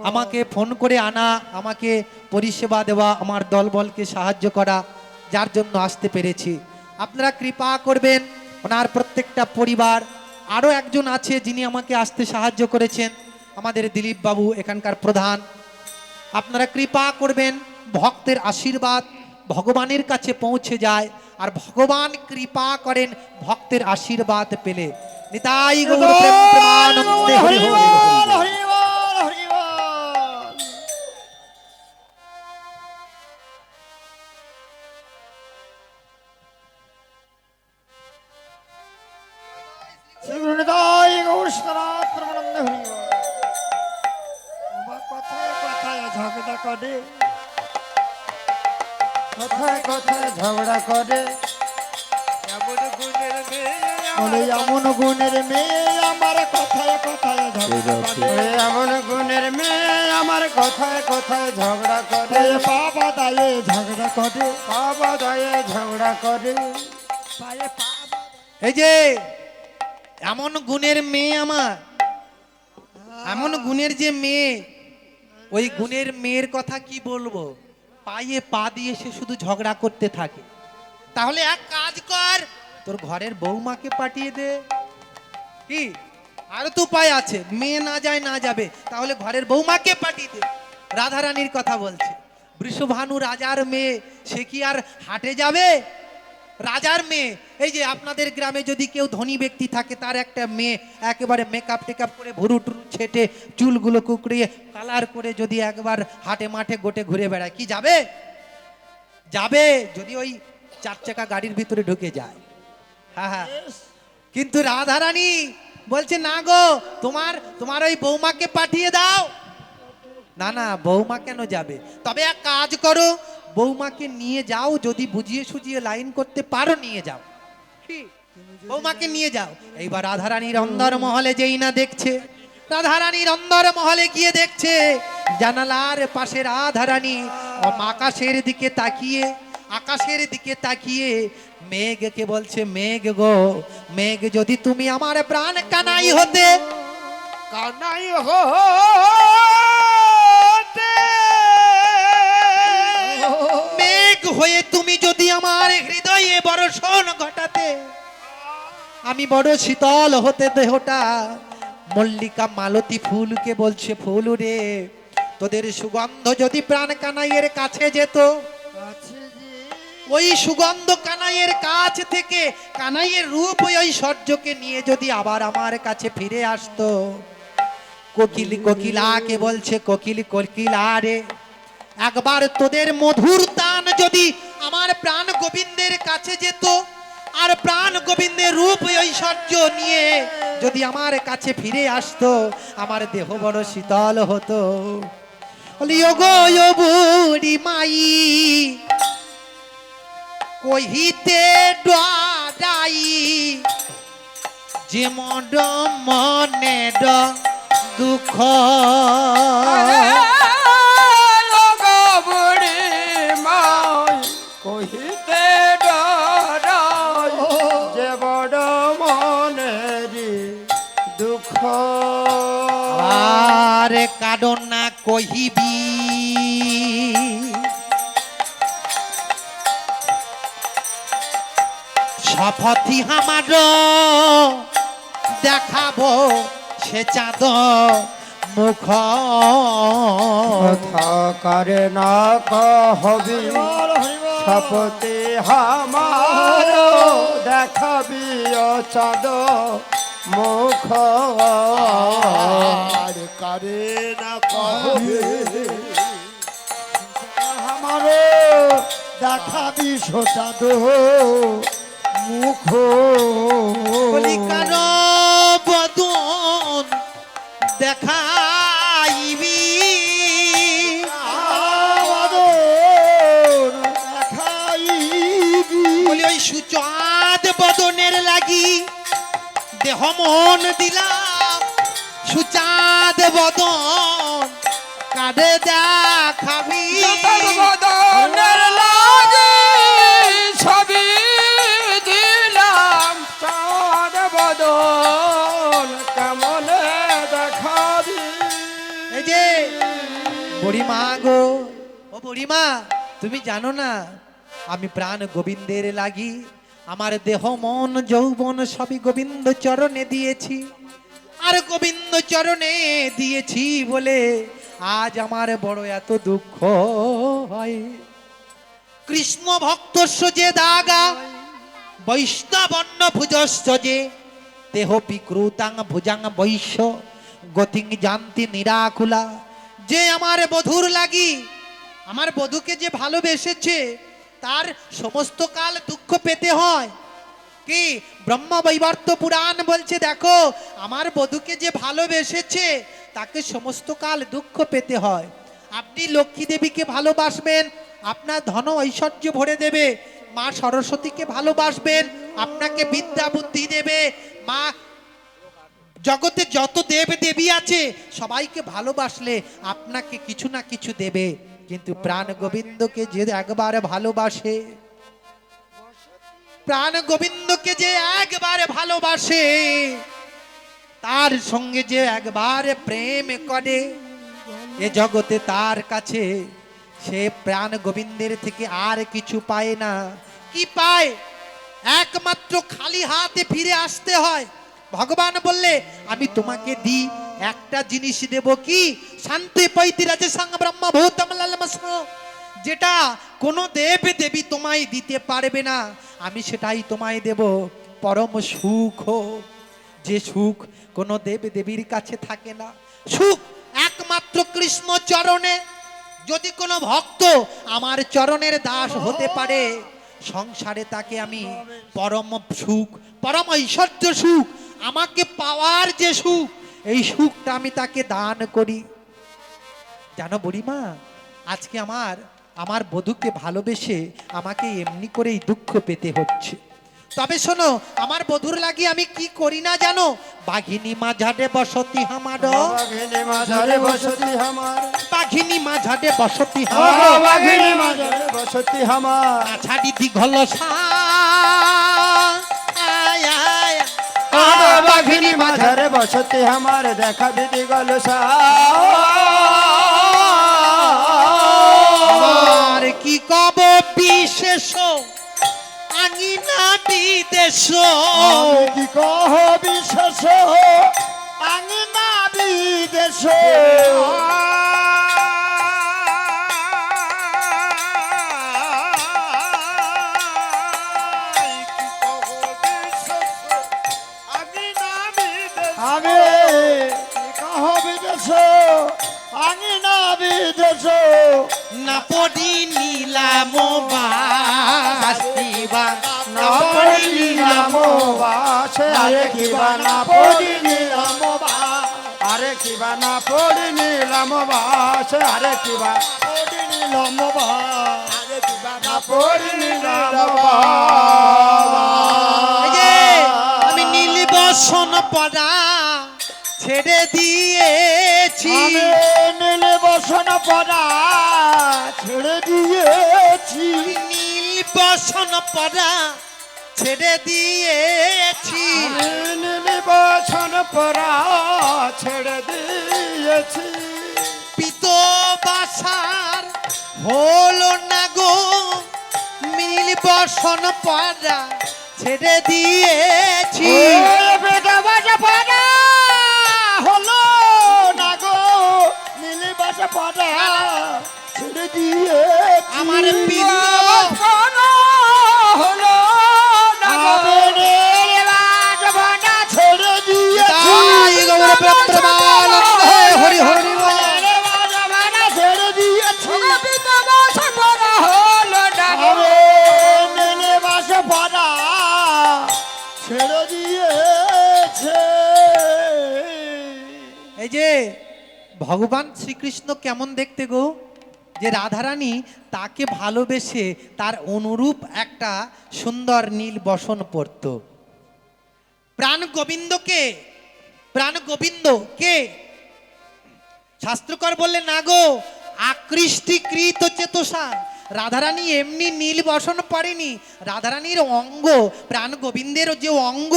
আমাকে ফোন করে আনা, আমাকে পরিষেবা দেওয়া, আমার দলবলকে সাহায্য করা, যার জন্য আসতে পেরেছি। আপনারা কৃপা করবেন, ওনার প্রত্যেকটা পরিবার। আরও একজন আছে যিনি আমাকে আসতে সাহায্য করেছেন, আমাদের দিলীপ বাবু, এখানকার প্রধান। আপনারা কৃপা করবেন, ভক্তের আশীর্বাদ ভগবানের কাছে পৌঁছে যায়, আর ভগবান কৃপা করেন ভক্তের আশীর্বাদ পেলে। নিতাই গৌর প্রেম প্রেমানন্দে হরি হরি হরি। হরি বল, হরি বল। শ্রী গুরু নিতাই গৌর সীতানাথ প্রেমানন্দে হরি বল। আমার কথায় কথায় ঝগড়া করে, কথায় কথায় ঝগড়া করে এমন গুণের মেয়ে বলে এমন গুণের মেয়ে আমার কথায় কথায় ঝগড়া করে এমন গুণের মেয়ে আমার কথায় কথায় ঝগড়া করে বাবা দায়ে ঝগড়া করে বাবা দায়ে ঝগড়া করে পায়ে পা এই যে এমন গুণের মেয়ে আমার, এমন গুণের যে মেয়ে, ওই গুণের মেয়ের কথা কি বলবো, পায়ে পা দিয়ে সে শুধু ঝগড়া করতে থাকে। তাহলে এক কাজ কর, তোর ঘরের বৌমাকে পাঠিয়ে দে। কি আরো তো উপায় আছে, মেয়ে না যায় না যাবে, তাহলে ঘরের বৌমাকে পাঠিয়ে দে। রাধারানীর কথা বলছে, বৃষভানু রাজার মেয়ে, সে কি আর হাটে যাবে? রাজার মেয়ে। এই যে আপনাদের গ্রামে যদি কেউ ধনী ব্যক্তি থাকে, তার একটা মেয়ে একেবারে মেকআপ টেকআপ করে ভুরু টুরু ছেটে চুলগুলো কুকড়িয়ে কালার করে যদি একবার হাটে মাঠে গোটে ঘুরে বেড়ায়, কি যাবে? যাবে যদি ওই 4 চাকা গাড়ির ভিতরে ঢুকে যায়। হ্যাঁ হ্যাঁ, কিন্তু রাধারানী বলছে না গো, তোমার ওই বৌমাকে পাঠিয়ে দাও। না না, বৌমা কেন যাবে? তবে এক কাজ করো, বৌমাকে নিয়ে যাও, যদি বুঝিয়ে সুঝিয়ে লাইন করতে পারো নিয়ে যাও। কি? বৌমাকে নিয়ে যাও। এইবার রাধারানীর অন্দর মহলে যেই না দেখছে, রাধারানীর অন্দর মহলে গিয়ে দেখছে জানালার পাশে রাধারানী আকাশের দিকে তাকিয়ে, আকাশের দিকে তাকিয়ে মেঘকে বলছে, মেঘ গো মেঘ, যদি তুমি আমার প্রাণ কানাই হতে, কানাই হতে, মেঘ হয়ে তুমি যদি আমার হৃদয়ে বর্ষণ ঘটাতে, আমি বড় শীতল হতে দেহটা। মল্লিকা মালতী ফুলকে বলছে, ফুল রে, তোদের সুগন্ধ যদি প্রাণ কানাইয়ের কাছে যেত, ওই সুগন্ধ কানাইয়ের কাছ থেকে কানাইয়ের রূপ ওই ঐশ্বর্যকে নিয়ে যদি আবার আমার কাছে ফিরে আসতো। কোকিল কোকিলাকে বলছে, কোকিল কোকিলা রে, একবার তোদের মধুর তান যদি আমার প্রাণ গোবিন্দের কাছে যেত, আর প্রাণ গোবিন্দের রূপ ঐশ্বর্য নিয়ে যদি আমার কাছে ফিরে আসতো, আমার দেহ বড় শীতল হতো। বলি ওগো ও বুড়ি মাই, কহিতে ডাই যে মড মনে দুঃখ, বুড়ি মাই কহিতে ডরাই যে বড় মনেরি দুঃখ। আর কারণ না কহিবি, শপথি আমার দেখাবো সে চাঁদ মুখ, কথা করে না কহবি শপথে হামার দেখাবি চাঁদ মুখ। আর কারে না কহবে, আমার দেখাবি চাঁদ মুখ। কলিকার বদন দেখাইবি, বলি ওই সুচাঁদ বদনের লাগি দেহ মন দিলাম, সুচাঁদ বদন কাঁদে দেখাবি, বদনের লাগে ছবি দিলাম, চাঁদ বদন কেমন দেখাবি। এই যে বুড়িমা গো, ও বুড়িমা, তুমি জানো না আমি প্রাণ গোবিন্দের লাগি আমার দেহ মন যৌবন সবই গোবিন্দ চরণে দিয়েছি, আর গোবিন্দ চরণে দিয়েছি বলে আজ আমার বড় এত দুঃখ হয়। কৃষ্ণ ভক্তস্য যে দাগা বৈষ্ণবন্ন ভুজস্য যে দেহ বিকৃতাং ভুজাং বৈশ্য গতিং জানতি নিরাকুলা। যে আমার বধুর লাগি, আমার বধূকে যে ভালোবেসেছে, তার সমস্ত কাল দুঃখ পেতে হয়। কি ব্রহ্মবৈবর্ত পুরাণ বলছে, দেখো আমার বধূকে যে ভালোবেসেছে তাকে সমস্ত কাল দুঃখ পেতে হয়। আপনি লক্ষ্মী দেবীকে ভালোবাসবেন, আপনার ধন ঐশ্বর্য ভরে দেবে। মা সরস্বতীকে ভালোবাসবেন, আপনাকে বিদ্যা বুদ্ধি দেবে। মা জগতে যত দেব দেবী আছে সবাইকে ভালোবাসলে আপনাকে কিছু না কিছু দেবে। কিন্তু প্রাণ গোবিন্দকে যে একবার ভালোবাসে, প্রাণ গোবিন্দকে যে একবার ভালোবাসে, তার সঙ্গে যে একবার প্রেম করে, এ জগতে তার কাছে সে প্রাণ গোবিন্দের থেকে আর কিছু পায় না। কি পায়? একমাত্র খালি হাতে ফিরে আসতে হয়। ভগবান বললে আমি তোমাকে দিই একটা জিনিস দেব, কি? শান্তি পৈতিরাজে সং ব্রহ্ম ভূতম লালমস, যেটা কোনো দেব দেবী তোমায় দিতে পারবে না, আমি সেটাই তোমায় দেব। পরম সুখ, যে সুখ কোনো দেব দেবীর কাছে থাকে না, সুখ একমাত্র কৃষ্ণ চরণে। যদি কোনো ভক্ত আমার চরণের দাস হতে পারে, সংসারে তাকে আমি পরম সুখ, পরম ঐশ্বর্য সুখ, আমাকে পাওয়ার যে সুখ, এই সুখটা আমি তাকে দান করি। জানো বুড়িমা, আজকে আমার বধূকে ভালোবেসে আমাকে এমনি করেই দুঃখ পেতে হচ্ছে। তবে শোনো, আমার বধূর লাগি আমি কি করি না জানো? বাঘিনী মাঝারে বসতি আমার, বাঘিনী মাঝারে বসতি আমার, বাঘিনী মাঝারে বসতি ও আমার, বাঘিনী মাঝারে বসতি আমার, ছাড়ি দীঘল ও বাঘিনী মাঝারে বসতি আমার, দেখা দিদি গল আর কি কব বিশেষ আঙিনা বিদেশ, আমি কি কহ বিশেষ আঙিনা বিদেশ, আমি কি কহ বিদেশ আঙিনা বিদেশ, না পড়ি নীলাম বাসিবা, না পড়ি নিলাম বাসে, আরে কিবা না পড়ি নিলাম বাস, আরে কিবা না পড়ি নিলাম বাসে, আরে কিবা পড়ি নিলাম বাস, আরে কিবা না পড়ি নিলাম এই যে বাস। আমি নীল বসন পড়া ছেড়ে দিয়েছি, আমি নীল বসন পড়া ছেড়ে দিয়েছি, নীল বসন পড়া ছেড়ে দিয়েছি, আমি নীল বসন পড়া ছেড়ে দিয়েছি, পিত বাসার হলো না গো, নীল বসন পড়া ছেড়ে দিয়েছি। বেটা বাসা পড়া হলো না গো, নীল বাসা পড়া ছেড়ে দিয়েছি, আমার পিত হলো না গো, নীল বাসা পড়া ছেড়ে দিয়েছি, তাই গৌর প্রেমানন্দে হরি হরি বল। ছেড়ে দিয়েছি, নীল বাসা পড়া ছেড়ে দিয়েছে। এই যে ভগবান শ্রীকৃষ্ণ কেমন দেখতে গো, যে রাধারানী তাকে ভালোবেসে তার অনুরূপ একটা সুন্দর নীল বসন পরত। প্রাণ গোবিন্দ কে? শাস্ত্রকর বললে না গো, আকৃষ্টিকৃত চেতসা। রাধারানী এমনি নীল বসন পড়েনি, রাধারানীর অঙ্গ, প্রাণ গোবিন্দের যে অঙ্গ,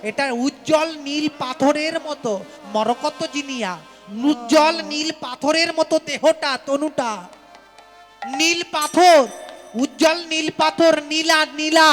এটা উজ্জ্বল নীল পাথরের মতো, মরকত জিনিয়া, উজ্জ্বল নীল পাথরের মতো দেহটা, তনুটা নীল পাথর, উজ্জ্বল নীল পাথর, নীলা নীলা